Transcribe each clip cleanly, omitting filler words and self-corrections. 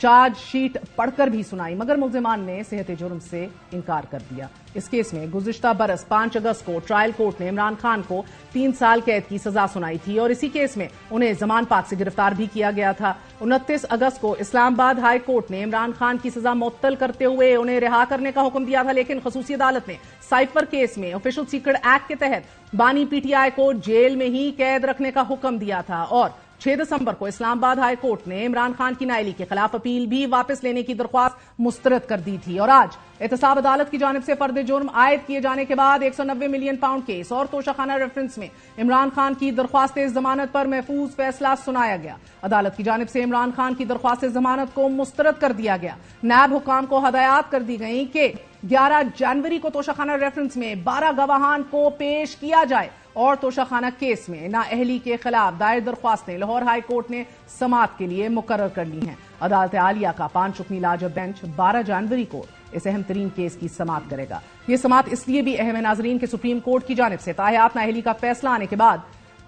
Charge sheet پڑھ کر بھی سنائی، مگر ملزمان نے صحت جرم سے انکار کر دیا۔ اس کیس میں گزشتہ برس 5 اگست کو ٹرائل کورٹ نے عمران خان کو 3 سال قید کی سزا سنائی تھی اور اسی کیس میں انہیں زمان پاک سے گرفتار بھی کیا گیا تھا۔ 29 اگست کو اسلام آباد ہائی کورٹ نے عمران خان کی سزا معطل کرتے ہوئے انہیں رہا کرنے کا حکم دیا تھا، لیکن خصوصی عدالت نے سائفر کیس میں آفیشل سیکرٹ ایکٹ کے تحت بانی پی ٹی آئی کو جیل میں ہی قید رکھنے کا حکم دیا تھا اور 6 دسمبر کو اسلام آباد ہائی کورٹ نے عمران خان کی نائلی کے خلاف اپیل بھی واپس لینے کی درخواست مسترد کر دی تھی اور آج احتساب عدالت کی جانب سے فرد جرم عائد کیے جانے کے بعد 190 ملین پاؤنڈ کیس اور توشہ ریفرنس میں عمران خان کی درخواست ضمانت پر محفوظ فیصلہ سنایا گیا۔ عدالت کی جانب سے عمران خان کی درخواست ضمانت کو مسترد کر دیا گیا۔ نیب حکام کو ہدایات کر دی گئی کہ 11 جنوری کو توشہ ریفرنس میں 12 گواہان کو پیش کیا جائے اور توشہ خانہ کیس میں نااہلی کے خلاف دائر درخواستیں لاہور ہائی کورٹ نے سماعت کے لیے مقرر کر لی ہیں۔ عدالت عالیہ کا 5 رکنی لاجب بینچ 12 جنوری کو اس اہم ترین کیس کی سماعت کرے گا۔ یہ سماعت اس لیے بھی اہم ہے ناظرین کہ سپریم کورٹ کی جانب سے تاحیات نااہلی کا فیصلہ آنے کے بعد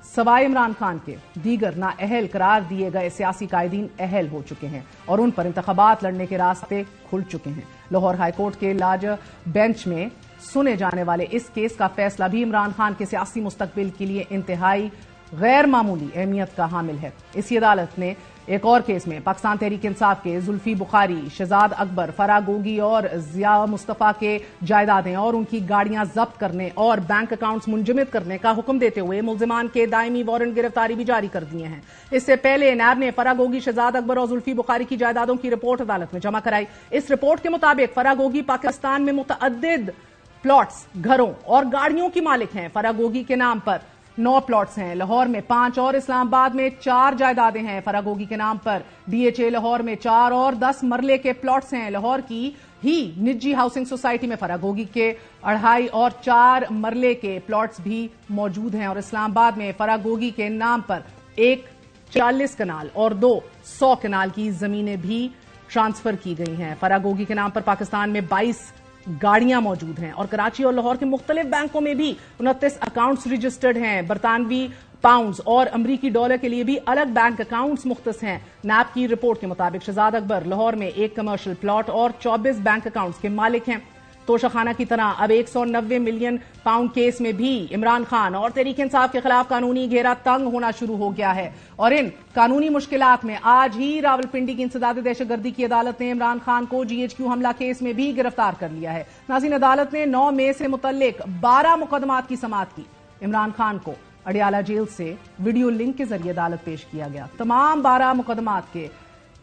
سوائے عمران خان کے دیگر نااہل قرار دیے گئے سیاسی قائدین اہل ہو چکے ہیں اور ان پر انتخابات لڑنے کے راستے کھل چکے ہیں۔ لاہور ہائی کورٹ کے لاجب بینچ میں سنے جانے والے اس کیس کا فیصلہ بھی عمران خان کے سیاسی مستقبل کے لیے انتہائی غیر معمولی اہمیت کا حامل ہے۔ اسی عدالت نے ایک اور کیس میں پاکستان تحریک انصاف کے زلفی بخاری، شہزاد اکبر، فرا گوگی اور ضیاء مصطفیٰ کے جائیدادیں اور ان کی گاڑیاں ضبط کرنے اور بینک اکاؤنٹس منجمد کرنے کا حکم دیتے ہوئے ملزمان کے دائمی وارنٹ گرفتاری بھی جاری کر دیے ہیں۔ اس سے پہلے نیب نے فرا گوگی، شہزاد اکبر اور زلفی بخاری کی جائیدادوں کی رپورٹ عدالت میں جمع کرائی۔ اس رپورٹ کے مطابق فرا گوگی پاکستان میں متعدد پلاٹس، گھروں اور گاڑیوں کی مالک ہیں۔ فرا گوگی کے نام پر 9 پلاٹس ہیں، لاہور میں 5 اور اسلام آباد میں 4 جائیدادیں ہیں۔ فرا گوگی کے نام پر ڈی ایچ اے لاہور میں 4 اور 10 مرلے کے پلاٹس ہیں۔ لاہور کی ہی نجی ہاؤسنگ سوسائٹی میں فرا گوگی کے 2.5 اور 4 مرلے کے پلاٹس بھی موجود ہیں اور اسلام آباد میں فرا گوگی کے نام پر 1 40 کنال اور 2 100 کنال کی زمینیں بھی ٹرانسفر کی گئی ہیں۔ فرا گوگی کے نام پر پاکستان میں 22 گاڑیاں موجود ہیں اور کراچی اور لاہور کے مختلف بینکوں میں بھی 29 اکاؤنٹس رجسٹرڈ ہیں۔ برطانوی پاؤنڈز اور امریکی ڈالر کے لیے بھی الگ بینک اکاؤنٹس مختص ہیں۔ نیب کی رپورٹ کے مطابق شہزاد اکبر لاہور میں 1 کمرشل پلاٹ اور 24 بینک اکاؤنٹس کے مالک ہیں۔ توشہ خانہ کی طرح اب 190 ملین پاؤنڈ کیس میں بھی عمران خان اور تحریک انصاف کے خلاف قانونی گھیرا تنگ ہونا شروع ہو گیا ہے اور ان قانونی مشکلات میں آج ہی راولپنڈی کی انسداد دہشت گردی کی عدالت نے عمران خان کو GHQ حملہ کیس میں بھی گرفتار کر لیا ہے۔ ناظرین، عدالت نے 9 مئی سے متعلق 12 مقدمات کی سماعت کی۔ عمران خان کو اڈیالہ جیل سے ویڈیو لنک کے ذریعے عدالت پیش کیا گیا۔ تمام 12 مقدمات کے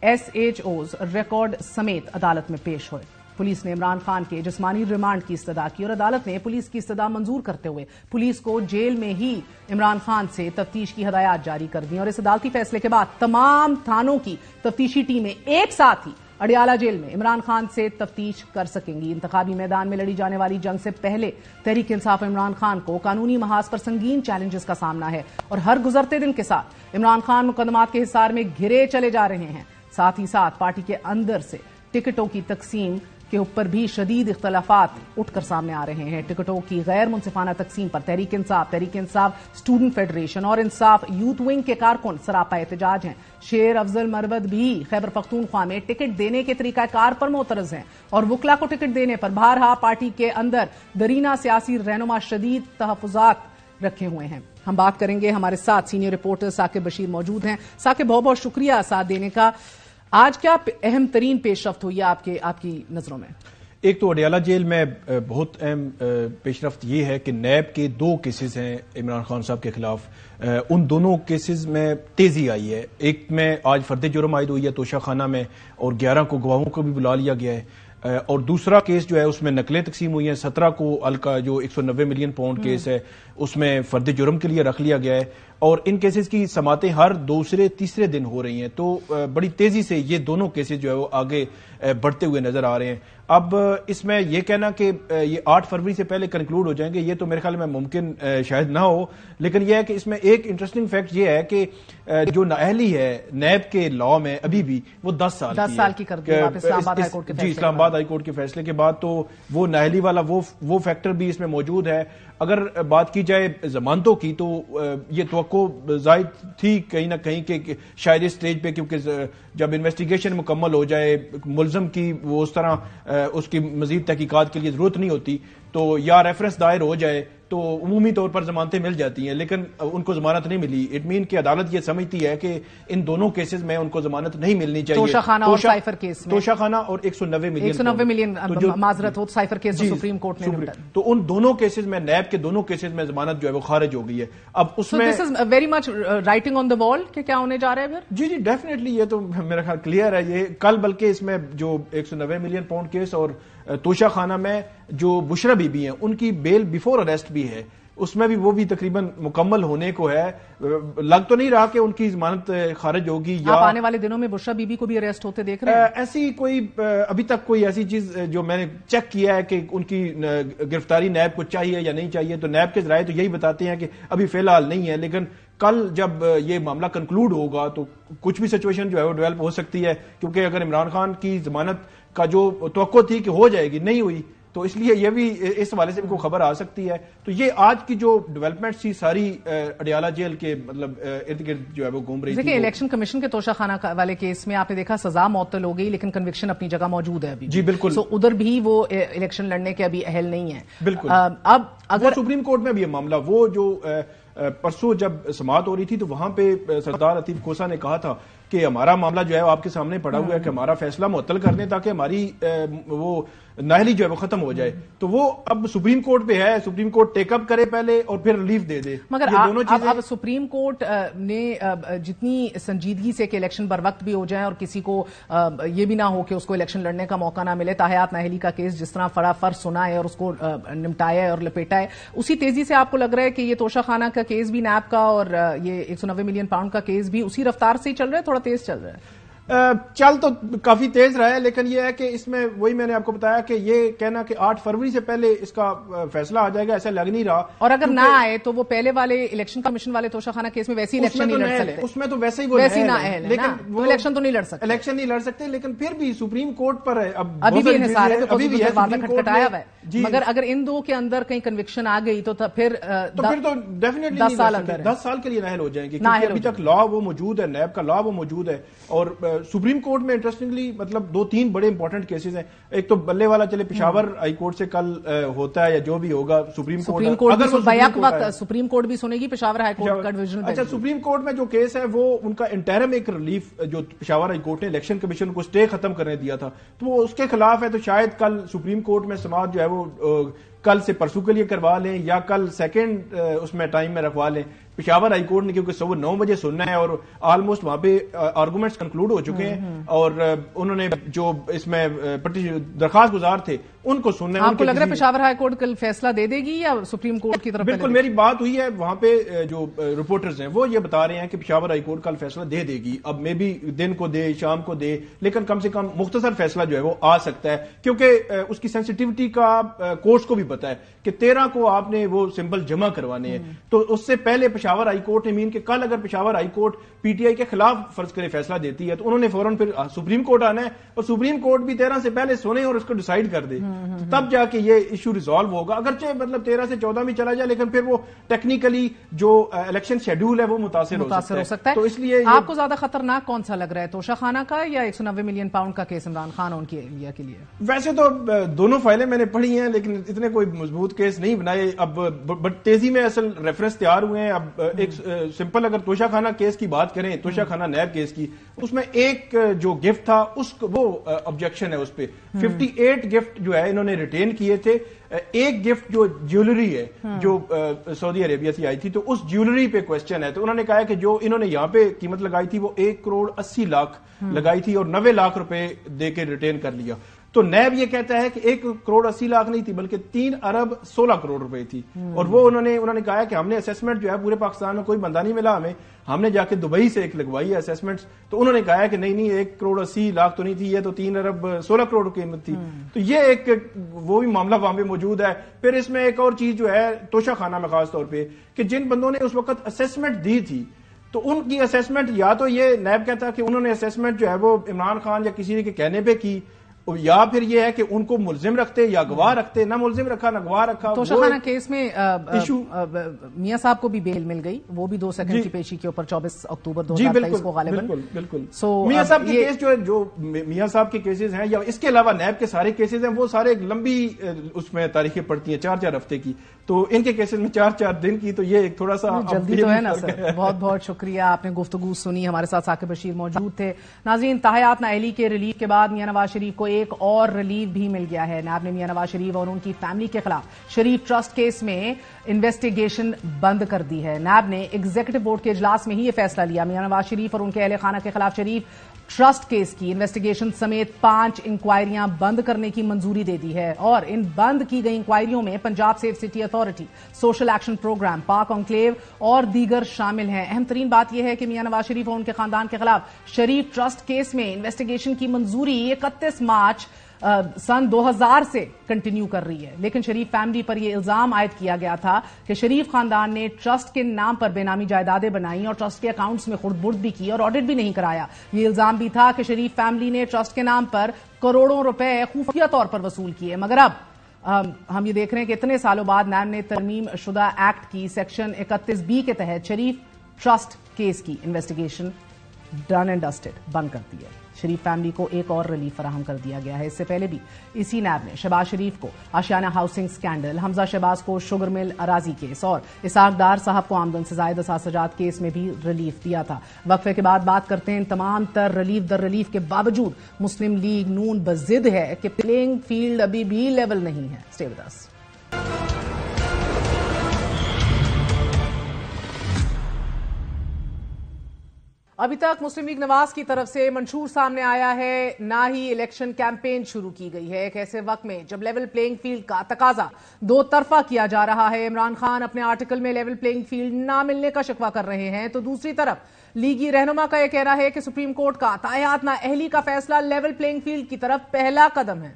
SHOs ریکارڈ سمیت عدالت میں پیش ہوئے۔ پولیس نے عمران خان کے جسمانی ریمانڈ کی استدعا کی اور عدالت نے پولیس کی استدعا منظور کرتے ہوئے پولیس کو جیل میں ہی عمران خان سے تفتیش کی ہدایات جاری کر دیں اور اس عدالتی فیصلے کے بعد تمام تھانوں کی تفتیشی ٹیمیں ایک ساتھ ہی اڈیالہ جیل میں عمران خان سے تفتیش کر سکیں گی۔ انتخابی میدان میں لڑی جانے والی جنگ سے پہلے تحریک انصاف عمران خان کو قانونی محاذ پر سنگین چیلنجز کا سامنا ہے اور ہر گزرتے دن کے ساتھ عمران خان مقدمات کے حصار میں گھرے چلے جا رہے ہیں۔ ساتھ ہی ساتھ پارٹی کے اندر سے ٹکٹوں کی تقسیم کے اوپر بھی شدید اختلافات اٹھ کر سامنے آ رہے ہیں۔ ٹکٹوں کی غیر منصفانہ تقسیم پر تحریک انصاف اسٹوڈنٹ فیڈریشن اور انصاف یوتھ ونگ کے کارکن سراپا احتجاج ہیں۔ شیر افضل مروت بھی خیبر پختونخوا میں ٹکٹ دینے کے طریقہ کار پر معترض ہیں اور وکلا کو ٹکٹ دینے پر بہرحال پارٹی کے اندر درینہ سیاسی رہنما شدید تحفظات رکھے ہوئے ہیں۔ ہم بات کریں گے، ہمارے ساتھ سینئر رپورٹر ثاقب بشیر موجود ہیں۔ ثاقب، بہت بہت شکریہ ساتھ دینے کا۔ آج کیا اہم ترین پیش رفت ہوئی ہے آپ کی نظروں میں؟ ایک تو اڈیالہ جیل میں بہت اہم پیش رفت یہ ہے کہ نیب کے 2 کیسز ہیں عمران خان صاحب کے خلاف، ان دونوں کیسز میں تیزی آئی ہے۔ ایک میں آج فرد جرم عائد ہوئی ہے توشہ خانہ میں اور 11 کو گواہوں کو بھی بلا لیا گیا ہے اور دوسرا کیس جو ہے اس میں نقلیں تقسیم ہوئی ہیں۔ 17 کو الکا جو 190 ملین پاؤنڈ کیس ہے اس میں فرد جرم کے لیے رکھ لیا گیا ہے اور ان کیسز کی سماعتیں ہر دوسرے تیسرے دن ہو رہی ہیں، تو بڑی تیزی سے یہ دونوں کیسز جو ہے وہ آگے بڑھتے ہوئے نظر آ رہے ہیں۔ اب اس میں یہ کہنا کہ یہ 8 فروری سے پہلے کنکلوڈ ہو جائیں گے یہ تو میرے خیال میں ممکن شاید نہ ہو، لیکن یہ ہے کہ اس میں ایک انٹرسٹنگ فیکٹ یہ ہے کہ جو نااہلی ہے نیب کے لا میں ابھی بھی وہ 10 سال کی کر دی اسلام آباد ہائی کورٹ کے فیصلے۔ اسلام آباد بعد ہائی کورٹ کے فیصلے کے بعد تو وہ نااہلی والا وہ فیکٹر بھی اس میں موجود ہے. اگر بات کی جائے ضمانتوں کی تو یہ توقع زائد تھی کہیں نہ کہیں کہ شاید اس سٹیج پہ, کیونکہ جب انویسٹیگیشن مکمل ہو جائے ملزم کی وہ اس طرح اس کی مزید تحقیقات کے لیے ضرورت نہیں ہوتی تو یا ریفرنس دائر ہو جائے تو عمومی طور پر ضمانتیں مل جاتی ہیں, لیکن ان کو ضمانت نہیں ملی. اٹ مین کہ عدالت یہ سمجھتی ہے کہ ان دونوں کیسز میں ان کو ضمانت نہیں ملنی چاہیے. توشہ خانہ اور سائفر کیس میں, توشہ خانہ اور 190 ملین معذرت ہو سائفر کیس تو سپریم کورٹ نے, تو ان دونوں کیسز میں نیب کے دونوں کیسز میں ضمانت جو ہے وہ خارج ہو گئی ہے. اب اس میں دس is very much writing on دا وال کہ کیا ہونے جا رہا ہے پھر. جی ڈیفینیٹلی یہ تو میرا خیال کلیئر ہے. یہ کل بلکہ اس میں جو 190 ملین پاؤنڈ کیس اور توشہ خانہ میں جو بشرا بی بی ہیں ان کی بیل بیفور اریسٹ بھی ہے, اس میں بھی وہ بھی تقریباً مکمل ہونے کو ہے. لگ تو نہیں رہا کہ ان کی ضمانت خارج ہوگی. یا آپ آنے والے دنوں میں بشرا بی بی کو بھی اریسٹ ہوتے دیکھ رہے ہیں؟ ایسی کوئی ابھی تک کوئی ایسی چیز جو میں نے چیک کیا ہے کہ ان کی گرفتاری نیب کو چاہیے یا نہیں چاہیے, تو نیب کے ذرائع تو یہی بتاتے ہیں کہ ابھی فی الحال نہیں ہے, لیکن کل جب یہ معاملہ کنکلوڈ ہوگا تو کچھ بھی سچویشن جو ہے وہ ڈیولپ ہو سکتی ہے, کیونکہ اگر عمران خان کی ضمانت کا جو توقع تھی کہ ہو جائے گی نہیں ہوئی تو اس لیے یہ بھی اس حوالے سے ان کو خبر آ سکتی ہے. تو یہ آج کی جو ڈیولپمنٹ تھی ساری اڈیالہ جیل کے مطلب ارد گرد جو ہے وہ گھوم رہی تھی. دیکھیں الیکشن کمیشن کے توشہ خانہ والے کیس میں آپ نے دیکھا سزا معطل ہو گئی لیکن کنوکشن اپنی جگہ موجود ہے ابھی. جی بالکل. سو ادھر بھی وہ الیکشن لڑنے کے ابھی اہل نہیں ہے. بالکل. اب اگر سپریم کورٹ میں بھی یہ معاملہ, وہ جو پرسوں جب سماعت ہو رہی تھی تو وہاں پہ سردار عتیق کھوسہ نے کہا تھا کہ ہمارا معاملہ جو ہے آپ کے سامنے پڑا ہوا ہے کہ ہمارا فیصلہ معطل کر دیں تاکہ ہماری وہ نااہلی جو ہے وہ ختم ہو جائے. تو وہ اب سپریم کورٹ پہ ہے, سپریم کورٹ ٹیک اپ کرے پہلے اور پھر ریلیف دے دے. مگر اب سپریم کورٹ نے جتنی سنجیدگی سے کہ الیکشن بر وقت بھی ہو جائیں اور کسی کو یہ بھی نہ ہو کہ اس کو الیکشن لڑنے کا موقع نہ ملے, تاحیات نااہلی کا کیس جس طرح فر سنا ہے اور اس کو نمٹایا ہے اور لپیٹا ہے, اسی تیزی سے آپ کو لگ رہا ہے کہ یہ توشہ خانہ کا کیس بھی نیب کا اور یہ 190 ملین پاؤنڈ کا کیس بھی اسی رفتار سے ہی چل رہا ہے, تھوڑا تیز چل رہا ہے؟ چل تو کافی تیز رہا ہے, لیکن یہ ہے کہ اس میں وہی میں نے آپ کو بتایا کہ یہ کہنا کہ 8 فروری سے پہلے اس کا فیصلہ آ جائے گا ایسا لگ نہیں رہا. اور اگر نہ آئے تو وہ پہلے والے الیکشن کمیشن والے توشہ خانہ کیس میں ویسے ہی الیکشن نہیں لڑ سکتے. اس میں تو ویسے ہی وہ نااہل ہے, لیکن وہ الیکشن تو نہیں لڑ سکتے. الیکشن نہیں لڑ سکتے, لیکن پھر بھی سپریم کورٹ پر ہے ابھی بھی انحصار ہے, ابھی بھی کھٹکھٹایا ہوا ہے. مگر اگر ان دو کے اندر کہیں کنوکشن آ گئی تو پھر تو ڈیفینیٹلی 10 سال کے لیے نااہل ہو جائیں گے, کیونکہ ابھی تک لا وہ موجود ہے, نیب کا لا وہ موجود ہے. اور سپریم کورٹ میں انٹرسٹنگلی مطلب 2-3 بڑے امپورٹنٹ کیسز ہیں. ایک تو بلے والا چلے پشاور ہائی کورٹ سے کل ہوتا ہے یا جو بھی ہوگا سپریم کورٹ, اگر بیک وقت سپریم کورٹ بھی سنے گی پشاور ہائی کورٹ کا ڈویژن. اچھا, سپریم کورٹ میں جو کیس ہے وہ ان کا انٹرم ایک ریلیف جو پشاور ہائی کورٹ نے الیکشن کمیشن کو اسٹے ختم کرنے دیا تھا تو وہ اس کے خلاف ہے. تو شاید کل سپریم کورٹ میں سماعت جو ہے وہ کل سے پرسوں کے لیے کروا لیں یا کل سیکنڈ اس میں ٹائم میں رکھوا لیں. پشاور ہائی کورٹ نے کیونکہ صبح 9 بجے سننا ہے اور آلموسٹ وہاں پہ آرگومنٹس کنکلوڈ ہو چکے ہیں اور انہوں نے جو اس میں درخواست گزار تھے ان کو سننا ہے. آپ کو لگ رہا ہے پشاور ہائی کورٹ کل فیصلہ دے دے گی یا سپریم کورٹ کی طرف؟ بالکل میری بات ہوئی ہے وہاں پہ, جو رپورٹرز ہیں وہ یہ بتا رہے ہیں کہ پشاور ہائی کورٹ کل فیصلہ دے دے گی. اب مے بی دن کو دے شام کو دے, لیکن کم سے کم مختصر فیصلہ جو ہے وہ آ سکتا ہے, کیونکہ اس کی سینسٹیوٹی کا کورٹس کو بھی پتا ہے کہ 13 کو آپ نے وہ سمبل جمع کروانے ہیں. تو اس سے پہلے پشاور ہائی کورٹ نے مین کہ کل اگر Peshawar high court P T I کے خلاف فرض کرے فیصلہ دیتی ہے تو انہوں نے فوراً پھر سپریم کورٹ آنا ہے اور سپریم کورٹ بھی 13 سے پہلے سنے اور اس کو ڈیسائیڈ کر دے, تب جا کہ یہ ایشو ریزالو ہوگا. اگرچہ مطلب 13 سے 14 میں چلا جائے لیکن پھر وہ ٹیکنیکلی جو الیکشن شیڈول ہے وہ متاثر ہو سکتا ہے. تو اس لیے آپ کو زیادہ خطرناک کون سا لگ رہا ہے, توشہ خانہ کا یا 190 ملین پاؤنڈ کا کیس عمران خان ان کی انڈیا کے لیے؟ ویسے تو دونوں فائلیں میں نے پڑھی ہیں لیکن اتنے کوئی مضبوط کیس نہیں بنائے. اب بڑی تیزی میں اصل ریفرنس تیار ہوئے ہیں. اب ایک سمپل اگر توشہ خانہ کیس کی بات کریں, توشہ خانہ نیب کیس کی, اس میں ایک جو گفٹ تھا اس وہ آبجیکشن ہے اس پہ 58 گفٹ جو ہے انہوں نے ریٹین کیے تھے. ایک گفٹ جو جیولری ہے جو سعودی عربیہ سے آئی تھی تو اس جیولری پہ کوشچن ہے. تو انہوں نے کہا کہ جو انہوں نے یہاں پہ قیمت لگائی تھی وہ 1 کروڑ 80 لاکھ لگائی تھی اور 90 لاکھ روپے دے کے ریٹین کر لیا. تو نیب یہ کہتا ہے کہ 1 کروڑ 80 لاکھ نہیں تھی بلکہ 3 ارب 16 کروڑ روپے تھی. اور وہ انہوں نے کہا کہ ہم نے اسیسمنٹ جو ہے پورے پاکستان میں کوئی بندہ نہیں ملا ہم نے جا کے دبئی سے ایک لگوائی ہے اسیسمنٹ. تو انہوں نے کہا کہ نہیں 1 کروڑ 80 لاکھ تو نہیں تھی, یہ تو 3 ارب 16 کروڑ کی قیمت تھی. تو یہ ایک وہ بھی معاملہ وہاں پہ موجود ہے. پھر اس میں ایک اور چیز جو ہے توشہ خانہ میں خاص طور پہ کہ جن بندوں نے اس وقت اسیسمنٹ دی تھی تو ان کی اسیسمنٹ یا تو یہ نیب کہتا کہ انہوں نے اسیسمنٹ جو ہے وہ عمران خان یا کسی کے کہنے پہ کی, یا پھر یہ ہے کہ ان کو ملزم رکھتے یا گواہ رکھتے، نہ ملزم رکھا نہ گواہ رکھا. تو شاہانہ کیس میں میاں صاحب کو بھی بیل مل گئی، وہ بھی 2 سیکنڈ کی پیشی کے اوپر 24 اکتوبر 2023 کو غالباً. بالکل. میاں صاحب کے کیس جو میاں صاحب کے کیسز ہیں یا اس کے علاوہ نیب کے سارے کیسز ہیں وہ سارے ایک لمبی اس میں تاریخیں پڑتی ہیں 4 ہفتے کی، تو ان کے کیسز میں 4 دن کی، تو یہ ایک تھوڑا سا جلدی تو ہے نا سر. بہت بہت شکریہ، آپ نے گفتگو سنی. ہمارے ساتھ ثاقب بشیر موجود تھے. ناظرین، تاحیات نااہلی کے ریلیف کے بعد میاں نواز شریف کو ایک اور ریلیف بھی مل گیا ہے. نیب نے میاں نواز شریف اور ان کی فیملی کے خلاف شریف ٹرسٹ کیس میں انویسٹیگیشن بند کر دی ہے. نیب نے ایگزیکٹو بورڈ کے اجلاس میں ہی یہ فیصلہ لیا. میاں نواز شریف اور ان کے اہل خانہ کے خلاف شریف ٹرسٹ کیس کی انویسٹیگیشن سمیت 5 انکوائریاں بند کرنے کی منظوری دے دی ہے، اور ان بند کی گئی انکوائریوں میں Punjab safe city authority, social action programme, Pak enclave اور دیگر شامل ہیں. اہم ترین بات یہ ہے کہ میاں نواز شریف اور ان کے خاندان کے خلاف شریف ٹرسٹ کیس میں انویسٹیگیشن کی منظوری 31 مارچ سن 2000 سے کنٹینیو کر رہی ہے. لیکن شریف فیملی پر یہ الزام عائد کیا گیا تھا کہ شریف خاندان نے ٹرسٹ کے نام پر بے نامی جائیدادیں بنائیں اور ٹرسٹ کے اکاؤنٹس میں خرد برد بھی کی اور آڈٹ بھی نہیں کرایا. یہ الزام بھی تھا کہ شریف فیملی نے ٹرسٹ کے نام پر کروڑوں روپے خفیہ طور پر وصول کیے. مگر اب ہم یہ دیکھ رہے ہیں کہ اتنے سالوں بعد نیب نے ترمیم شدہ ایکٹ کی سیکشن 31B کے تحت شریف ٹرسٹ کیس کی انویسٹیگیشن ڈن اینڈ ڈسٹڈ بند کر دی ہے. شریف فیملی کو ایک اور ریلیف فراہم کر دیا گیا ہے. اس سے پہلے بھی اسی نیب نے شہباز شریف کو آشیانہ ہاؤسنگ سکینڈل، حمزہ شہباز کو شوگر مل اراضی کیس اور اسحاق ڈار صاحب کو آمدن سے زائد اثاثجات کیس میں بھی ریلیف دیا تھا. وقفے کے بعد بات کرتے ہیں ان تمام تر ریلیف در ریلیف کے باوجود مسلم لیگ نون بضد ہے کہ پلینگ فیلڈ ابھی بھی لیول نہیں ہے. Stay with us. ابھی تک مسلم لیگ نواز کی طرف سے منشور سامنے آیا ہے، نہ ہی الیکشن کیمپین شروع کی گئی ہے. ایک ایسے وقت میں جب لیول پلینگ فیلڈ کا تقاضا 2 طرفہ کیا جا رہا ہے، عمران خان اپنے آرٹیکل میں لیول پلینگ فیلڈ نہ ملنے کا شکوہ کر رہے ہیں، تو دوسری طرف لیگی رہنما کا یہ کہنا ہے کہ سپریم کورٹ کا تاحیات نااہلی کا فیصلہ لیول پلینگ فیلڈ کی طرف پہلا قدم ہے.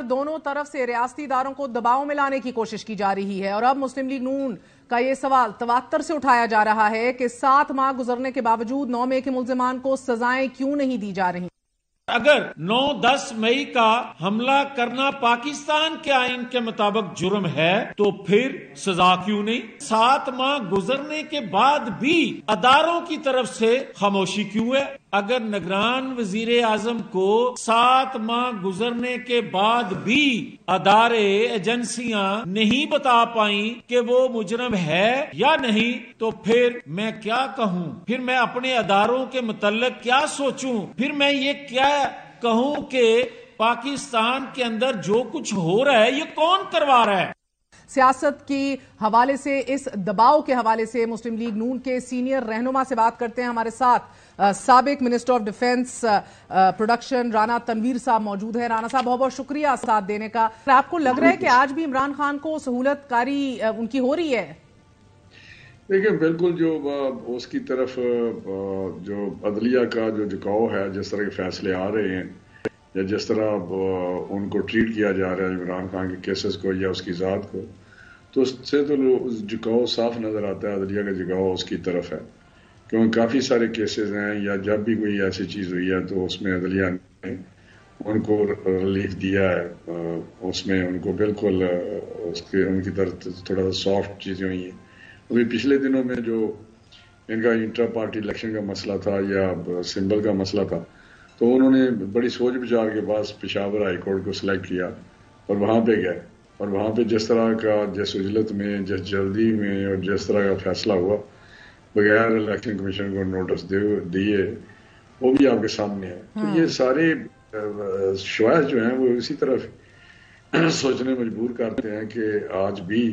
دونوں طرف سے ریاستی اداروں کو دباؤ میں لانے کی کوشش کی جا رہی ہے. اور اب مسلم لیگ نون کا یہ سوال تواتر سے اٹھایا جا رہا ہے کہ 7 ماہ گزرنے کے باوجود 9 مئی کے ملزمان کو سزائیں کیوں نہیں دی جا رہی. اگر 9-10 مئی کا حملہ کرنا پاکستان کے آئین کے مطابق جرم ہے تو پھر سزا کیوں نہیں؟ 7 ماہ گزرنے کے بعد بھی اداروں کی طرف سے خاموشی کیوں ہے؟ اگر نگران وزیر اعظم کو 7 ماہ گزرنے کے بعد بھی ادارے ایجنسیاں نہیں بتا پائیں کہ وہ مجرم ہے یا نہیں، تو پھر میں کیا کہوں؟ پھر میں اپنے اداروں کے متعلق کیا سوچوں؟ پھر میں یہ کیا کہوں کہ پاکستان کے اندر جو کچھ ہو رہا ہے یہ کون کروا رہا ہے؟ سیاست کے حوالے سے، اس دباؤ کے حوالے سے مسلم لیگ نون کے سینئر رہنما سے بات کرتے ہیں. ہمارے ساتھ سابق minister of defence production Rana Tanveer صاحب موجود ہیں. رانا صاحب بہت بہت شکریہ ساتھ دینے کا. آپ کو لگ رہا ہے کہ آج بھی عمران خان کو سہولت کاری ان کی ہو رہی ہے؟ دیکھیں، بالکل جو اس کی طرف جو عدلیہ کا جو جھکاؤ ہے، جس طرح کے فیصلے آ رہے ہیں یا جس طرح ان کو ٹریٹ کیا جا رہا ہے عمران خان کے کیسز کو یا اس کی ذات کو، تو اس سے تو جھکاؤ صاف نظر آتا ہے. عدلیہ کا جھکاؤ اس کی طرف ہے، کیونکہ کافی سارے کیسز ہیں یا جب بھی کوئی ایسی چیز ہوئی ہے تو اس میں عدلیہ نے ان کو ریلیف دیا ہے. اس میں ان کو بالکل ان کی طرف تھوڑا سا سافٹ چیزیں ہوئی ہیں. ابھی پچھلے دنوں میں جو ان کا انٹرا پارٹی الیکشن کا مسئلہ تھا یا سمبل کا مسئلہ تھا، تو انہوں نے بڑی سوچ بچار کے بعد پشاور ہائی کورٹ کو سلیکٹ کیا اور وہاں پہ گئے، اور وہاں پہ جس طرح کا جس عجلت میں، جس جلدی میں اور جس طرح کا فیصلہ ہوا بغیر الیکشن کمیشن کو نوٹس دیے، وہ بھی آپ کے سامنے ہے. تو یہ سارے شواہد جو ہیں وہ اسی طرف سوچنے مجبور کرتے ہیں کہ آج بھی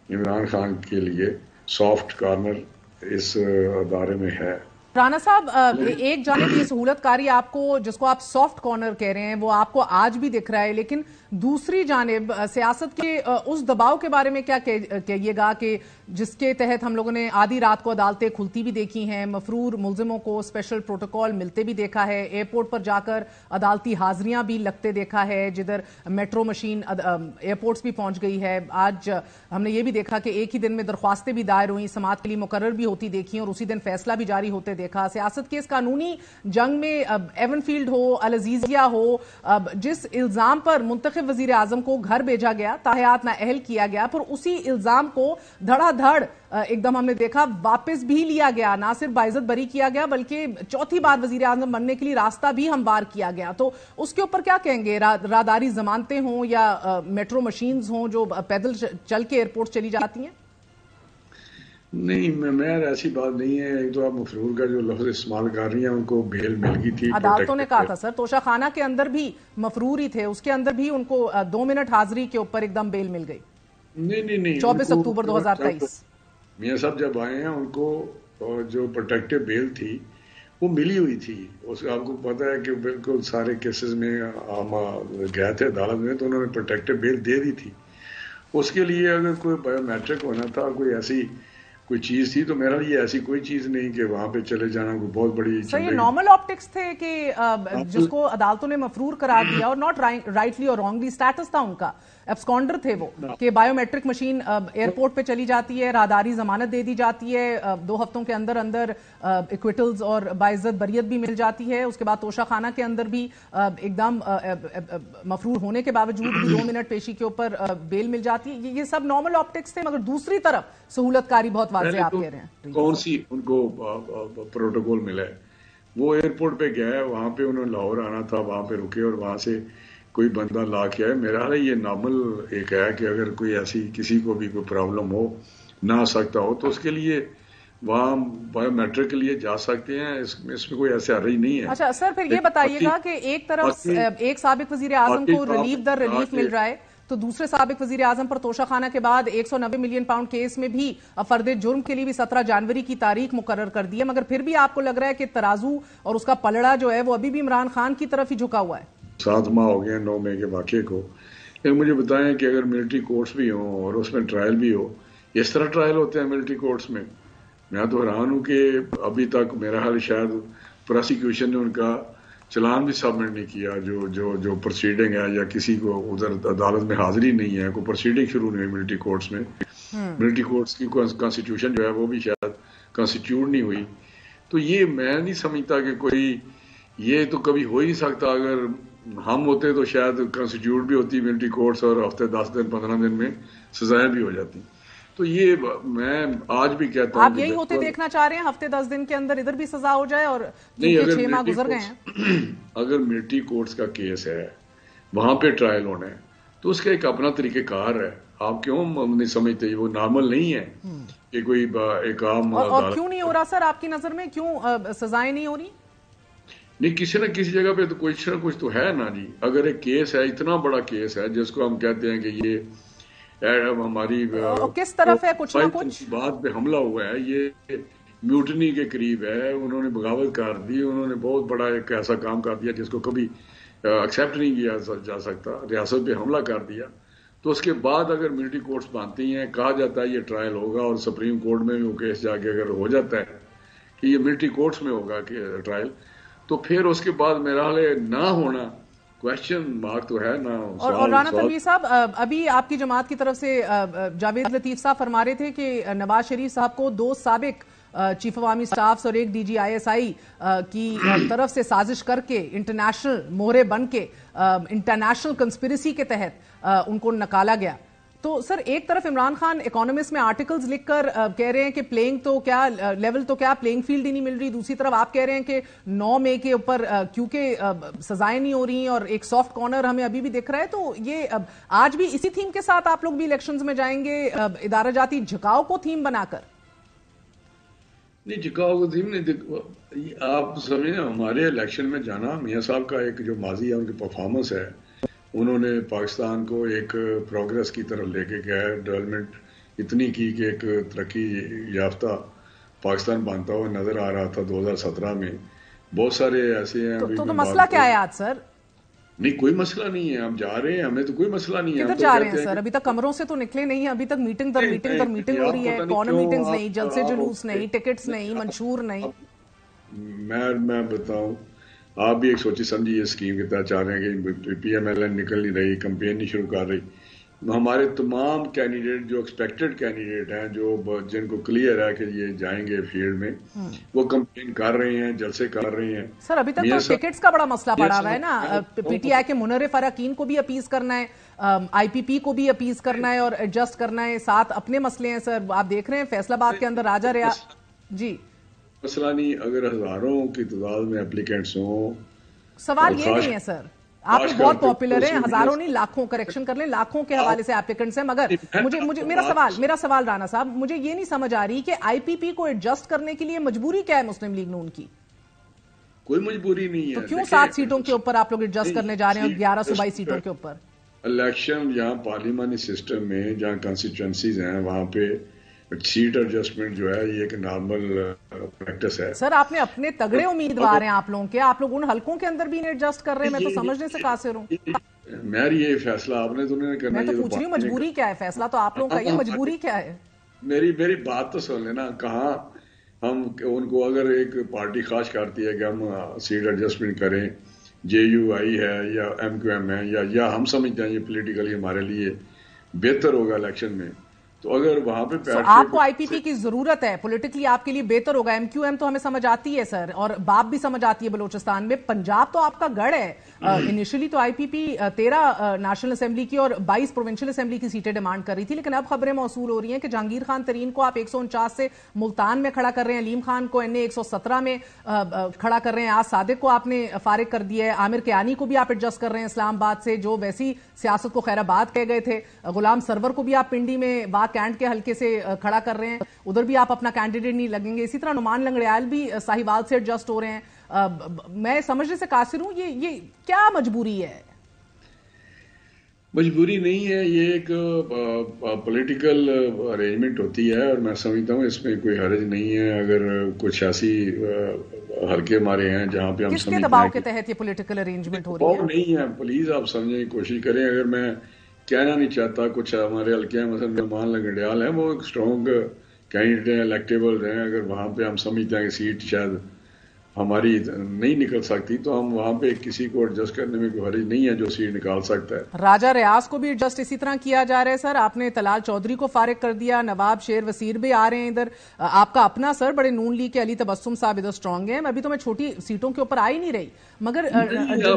عمران خان کے لیے سافٹ کارنر اس ادارے میں ہے. رانا صاحب، ایک جانب یہ سہولت کاری آپ کو، جس کو آپ سافٹ کارنر کہہ رہے ہیں، وہ آپ کو آج بھی دکھ رہا ہے، لیکن دوسری جانب سیاست کے اس دباؤ کے بارے میں کیا کہیے گا کہ جس کے تحت ہم لوگوں نے آدھی رات کو عدالتیں کھلتی بھی دیکھی ہیں، مفرور ملزموں کو اسپیشل پروٹوکول ملتے بھی دیکھا ہے، ایئرپورٹ پر جا کر عدالتی حاضریاں بھی لگتے دیکھا ہے، جدھر میٹرو مشین ایئرپورٹس بھی پہنچ گئی ہے. آج ہم نے یہ بھی دیکھا کہ ایک ہی دن میں درخواستیں بھی دائر ہوئیں، سماعت کے لیے مقرر بھی ہوتی دیکھی اور اسی دن فیصلہ بھی جاری ہوتے دیکھا. دیکھا. سیاست کے اس قانونی جنگ میں ایون فیلڈ ہو, العزیزیہ ہو, جس الزام پر منتخب وزیر اعظم کو گھر بھیجا گیا, تاحیات نااہل کیا گیا, پھر اسی الزام کو دھڑا دھڑ ایک دم ہم نے دیکھا واپس بھی لیا گیا, نہ صرف باعزت بری کیا گیا بلکہ چوتھی بار وزیر اعظم بننے کے لیے راستہ بھی ہموار کیا گیا. تو اس کے اوپر کیا کہیں گے؟ راداری ضمانتیں ہوں یا میٹرو مشینز ہوں جو پیدل چل کے ایئرپورٹ چلی جاتی ہیں؟ نہیں, میں ایسی بات نہیں ہے. ایک تو آپ مفرور کا جو لفظ استعمال کر رہی ہیں, ان کو بیل مل گئی تھی. عدالتوں نے کہا تھا سر, توشہ خانہ کے اندر بھی مفرور ہی تھے, اس کے اندر بھی ان کو 2 منٹ حاضری کے اوپر ایک دم بیل مل گئی. نہیں 24 اکتوبر 2023 میاں صاحب جب آئے ہیں, ان کو جو پروٹیکٹیو بیل تھی وہ ملی ہوئی تھی. اس آپ کو پتا ہے کہ بالکل سارے کیسز میں ہم گئے تھے عدالت میں, تو انہوں نے پروٹیکٹیو بیل دے دی تھی. اس کے لیے اگر کوئی بایو میٹرک ہونا تھا, کوئی ایسی کوئی چیز تھی, تو میرا لیے ایسی کوئی چیز نہیں کہ وہاں پہ چلے جانا کوئی بہت بڑی. سر یہ نارمل آپٹکس تھے کہ جس کو عدالتوں نے مفرور قرار دیا, اور ناٹ رائٹلی اور رانگلی اسٹیٹس تھا ان کا, ایبسکانڈر تھے وہ, کہ بایو میٹرک مشین ایئرپورٹ پہ چلی جاتی ہے, راہداری ضمانت دے دی جاتی ہے, 2 ہفتوں کے اندر اندر ایکویٹلز اور باعزت بریت بھی مل جاتی ہے. اس کے بعد توشہ خانہ کے اندر بھی ایک دم مفرور ہونے کے باوجود بھی 2 منٹ پیشی کے اوپر بیل مل جاتی ہے. یہ سب نارمل آپٹکس تھے, مگر دوسری طرف سہولت کاری بہت واضح آپ کہہ رہے ہیں. کون سی ان کو پروٹوکول ملا ہے؟ وہ ایئرپورٹ پہ گئے, وہاں پہ انہوں نے لاہور آنا تھا, وہاں پہ رکے اور وہاں سے کوئی بندہ لا کے آئے. میرا حال ہے یہ نارمل ایک ہے کہ اگر کوئی ایسی کسی کو بھی کوئی پرابلم ہو, نہ آ سکتا ہو, تو اس کے لیے وہاں بایو میٹرک کے لیے جا سکتے ہیں. اس میں کوئی ایسا حرج نہیں ہے. اچھا سر, پھر یہ بتائیے گا کہ ایک طرف ایک سابق وزیر اعظم کو ریلیف در ریلیف مل رہا ہے, تو دوسرے سابق وزیر اعظم پر توشہ خانہ کے بعد 190 ملین پاؤنڈ کیس میں بھی فرد جرم کے لیے بھی 17 جنوری کی تاریخ مقرر کر دی ہے, مگر پھر بھی آپ کو لگ رہا ہے کہ ترازو اور اس کا پلڑا جو ہے وہ ابھی بھی عمران خان کی طرف ہی جھکا ہوا ہے؟ 7 ماہ ہو گئے 9 مئی کے واقعے کو. لیکن مجھے بتائیں کہ اگر ملٹری کورٹس بھی ہوں اور اس میں ٹرائل بھی ہو, اس طرح ٹرائل ہوتے ہیں ملٹری کورٹس میں؟ میں تو حیران ہوں کہ ابھی تک میرا حال شاید پروسیکیوشن نے ان کا چلان بھی سبمٹ نہیں کیا. جو پروسیڈنگ ہے, یا کسی کو ادھر عدالت میں حاضری نہیں ہے, کوئی پروسیڈنگ شروع نہیں ہوئی ملٹری کورٹس میں. ملٹری کورٹس کی کانسٹیٹیوشن جو ہے وہ بھی شاید کانسٹیٹیوٹ نہیں ہوئی. تو یہ میں نہیں سمجھتا کہ کوئی, یہ تو کبھی ہو ہی نہیں سکتا. اگر ہم ہوتے تو شاید کانسٹیٹیوٹ بھی ہوتی ملٹری کورٹس, اور ہفتے 10 دن 15 دن میں سزائیں بھی ہو جاتی. تو یہ میں آج بھی کہتا ہوں, آپ یہی ہوتے دیکھنا چاہ رہے ہیں, ہفتے 10 دن کے اندر ادھر بھی سزا ہو جائے, اور 6 ماہ گزر گئے ہیں. اگر ملٹری کورٹس کا کیس ہے, وہاں پہ ٹرائل ہونا ہے, تو اس کا ایک اپنا طریقہ کار ہے. آپ کیوں نہیں سمجھتے وہ نارمل نہیں ہے کہ کوئی ایک عام, اور کیوں نہیں ہو رہا سر آپ کی نظر میں, کیوں سزائیں نہیں ہو رہی؟ نہیں, کسی نہ کسی جگہ پہ تو کچھ نہ کچھ تو ہے نا جی. اگر ایک کیس ہے, اتنا بڑا کیس ہے, جس کو ہم کہتے ہیں کہ یہ ہماری کس طرف ہے, کچھ نہ کچھ بات پہ حملہ ہوا ہے, یہ میوٹنی کے قریب ہے, انہوں نے بغاوت کر دی, انہوں نے بہت بڑا ایک ایسا کام کر دیا جس کو کبھی ایکسیپٹ نہیں کیا جا سکتا, ریاست پہ حملہ کر دیا. تو اس کے بعد اگر ملٹری کورٹس مانتی ہیں, کہا جاتا ہے یہ ٹرائل ہوگا, اور سپریم کورٹ میں بھی وہ کیس جا کے اگر ہو جاتا ہے کہ یہ ملٹری کورٹس میں ہوگا کہ ٹرائل, تو پھر اس کے بعد میرا حال ہے نہ ہونا کوشچن مارک تو ہے نا. اور رانا تنویر صاحب, ابھی آپ کی جماعت کی طرف سے جاوید لطیف صاحب فرما رہے تھے کہ نواز شریف صاحب کو 2 سابق چیف عوامی سٹافز اور ایک DGISI کی طرف سے سازش کر کے انٹرنیشنل مہرے بن کے انٹرنیشنل کنسپیریسی کے تحت ان کو نکالا گیا. تو سر ایک طرف عمران خان اکانومسٹ میں آرٹیکلز لکھ کر کہہ رہے ہیں کہ پلینگ تو کیا لیول, تو کیا پلینگ فیلڈ ہی نہیں مل رہی, دوسری طرف آپ کہہ رہے ہیں کہ 9 مئی کے اوپر کیونکہ سزائیں نہیں ہو رہی اور ایک سافٹ کارنر ہمیں ابھی بھی دکھ رہا ہے. تو یہ آج بھی اسی تھیم کے ساتھ آپ لوگ بھی الیکشنز میں جائیں گے, ادارہ جاتی جھکاؤ کو تھیم بنا کر؟ نہیں, جھکاؤ کو تھیم نہیں. آپ سمجھیں, ہمارے الیکشن میں جانا, میاں صاحب کا ایک جو ماضی ہے, ان کی پرفارمنس ہے, انہوں نے پاکستان کو ایک پروگریس کی طرف لے کے گیا, ڈیولپمنٹ اتنی کی کہ ایک ترقی یافتہ پاکستان بنتا ہوا نظر آ رہا تھا 2017 میں. بہت سارے ایسے ہیں. تو مسئلہ کیا ہے آج سر؟ نہیں, کوئی مسئلہ نہیں ہے, ہم جا رہے ہیں, ہمیں تو کوئی مسئلہ نہیں ہے. کدھر جا رہے ہیں سر؟ ابھی تک کمروں سے تو نکلے نہیں ہیں, ابھی تک میٹنگ در میٹنگ در میٹنگ ہو رہی ہے, کارنر میٹنگز نہیں, جلسے جلوس نہیں, ٹکٹس نہیں, منشور نہیں. میں بتاؤں, آپ بھی ایک سوچی سمجھی یہ اسکیم کے تحت چاہ رہے ہیں کہ PMLN نکل نہیں رہی, کمپین نہیں شروع کر رہی. ہمارے تمام کینڈیڈیٹ جو ایکسپیکٹڈ کینڈیڈیٹ ہیں، جو جن کو کلیئر ہے کہ یہ جائیں گے فیلڈ میں، وہ کمپین کر رہے ہیں، جلسے کر رہے ہیں. سر ابھی تک تو ٹکٹس کا بڑا مسئلہ پڑا ہوا ہے نا. پی ٹی آئی کے منرف اراکین کو بھی اپیز کرنا ہے، آئی پی پی کو بھی اپیز کرنا ہے اور ایڈجسٹ کرنا ہے، ساتھ اپنے مسئلے ہیں. سر آپ دیکھ رہے ہیں فیصل آباد کے اندر راجہ ریاض جی مسئلہ نہیں. اگر ہزاروں کی تعداد میں اپلیکینٹس ہوں، سوال یہ نہیں ہے سر، آپ بہت پاپولر ہیں، ہزاروں نہیں لاکھوں، کریکشن کر لیں، لاکھوں کے حوالے سے ایپلیکنٹس ہیں. مگر مجھے میرا سوال رانا صاحب، مجھے یہ نہیں سمجھ آ رہی کہ آئی پی پی کو ایڈجسٹ کرنے کے لیے مجبوری کیا ہے مسلم لیگ نون کی؟ کوئی مجبوری نہیں ہے. تو کیوں 7 سیٹوں کے اوپر آپ لوگ ایڈجسٹ کرنے جا رہے ہیں اور 11 صوبائی سیٹوں کے اوپر؟ الیکشن جہاں پارلیمانی سسٹم میں جہاں کانسٹیچوئنسیز ہیں وہاں پہ سیٹ ایڈجسٹمنٹ جو ہے یہ ایک نارمل پریکٹس ہے. سر آپ نے اپنے تگڑے امیدوار ہیں آپ لوگوں کے، آپ لوگ ان حلقوں کے اندر بھی ایڈجسٹ کر رہے ہیں. میں تو سمجھنے سے قاصر ہوں. میری یہ فیصلہ آپ نے تو نہیں کرنا. میں تو پوچھ رہی ہوں مجبوری کیا ہے؟ فیصلہ تو آپ لوگوں کا، یہ مجبوری کیا ہے؟ میری بات تو سن لینا. کہاں ہم ان کو اگر ایک پارٹی خواہش کرتی ہے کہ ہم سیٹ ایڈجسٹمنٹ کریں، جے یو آئی ہے یا ایم کیو ایم ہے یا ہم سمجھتے ہیں یہ پولیٹیکلی ہمارے لیے بہتر ہوگا الیکشن میں، تو اگر وہاں پہ آپ کو آئی پی پی کی ضرورت ہے، پولیٹیکلی آپ کے لیے بہتر ہوگا. ایم کیو ایم تو ہمیں سمجھ آتی ہے سر، اور باپ بھی سمجھ آتی ہے بلوچستان میں. پنجاب تو آپ کا گڑھ ہے. انیشلی تو آئی پی پی 13 نیشنل اسمبلی کی اور 22 پروونشل اسمبلی کی سیٹیں ڈیمانڈ کر رہی تھی، لیکن اب خبریں موصول ہو رہی ہیں کہ جہانگیر خان ترین کو آپ 149 سے ملتان میں کھڑا کر رہے ہیں، علیم خان کو این اے 117 میں کھڑا کر رہے ہیں، آج صادق کو آپ نے فارغ کر دیا ہے، عامر کیانی کو بھی آپ ایڈجسٹ کر رہے ہیں اسلام آباد سے جو ویسی سیاست کو خیر آباد کہہ گئے تھے، غلام سرور کو بھی آپ پنڈی میں با کینٹ کے حلقے سے کھڑا کر رہے ہیں، ادھر بھی آپ اپنا کینڈیڈیٹ نہیں لگیں گے. اسی طرح نعمان لنگڑیال بھی ساہیوال سے ایڈجسٹ ہو رہے ہیں. میں سمجھنے سے قاصر ہوں، یہ کیا مجبوری ہے؟ مجبوری نہیں ہے، یہ ایک پولیٹیکل ارینجمنٹ ہوتی ہے، اور میں سمجھتا ہوں اس میں کوئی حرج نہیں ہے. اگر کچھ ایسی حلقے ہمارے ہیں جہاں پہ ہم کس کے دباؤ کے تحت یہ پولیٹیکل ارینجمنٹ ہو رہی ہے؟ نہیں ہے، پلیز آپ سمجھنے کی کوشش کریں. اگر میں کہنا نہیں چاہتا، کچھ ہمارے حلقے ہیں مثلا نعمان لنگڑیال ہیں، وہ ایک اسٹرانگ کینڈیڈیٹ ہیں، الیکٹیبل ہیں. اگر وہاں پہ ہم سمجھتے ہیں کہ سیٹ شاید ہماری نہیں نکل سکتی تو ہم وہاں پہ کسی کو ایڈجسٹ کرنے میں کوئی حرج نہیں ہے جو سیٹ نکال سکتا ہے. راجہ ریاض کو بھی ایڈجسٹ اسی طرح کیا جا رہا ہے. سر آپ نے طلال چودھری کو فارغ کر دیا، نواب شیر وزیر بھی آ رہے ہیں ادھر. آپ کا اپنا سر بڑے نون لیگ کے علی تبسم صاحب ادھر اسٹرانگ ہیں. ابھی تو میں چھوٹی سیٹوں کے اوپر آ ہی نہیں رہی، مگر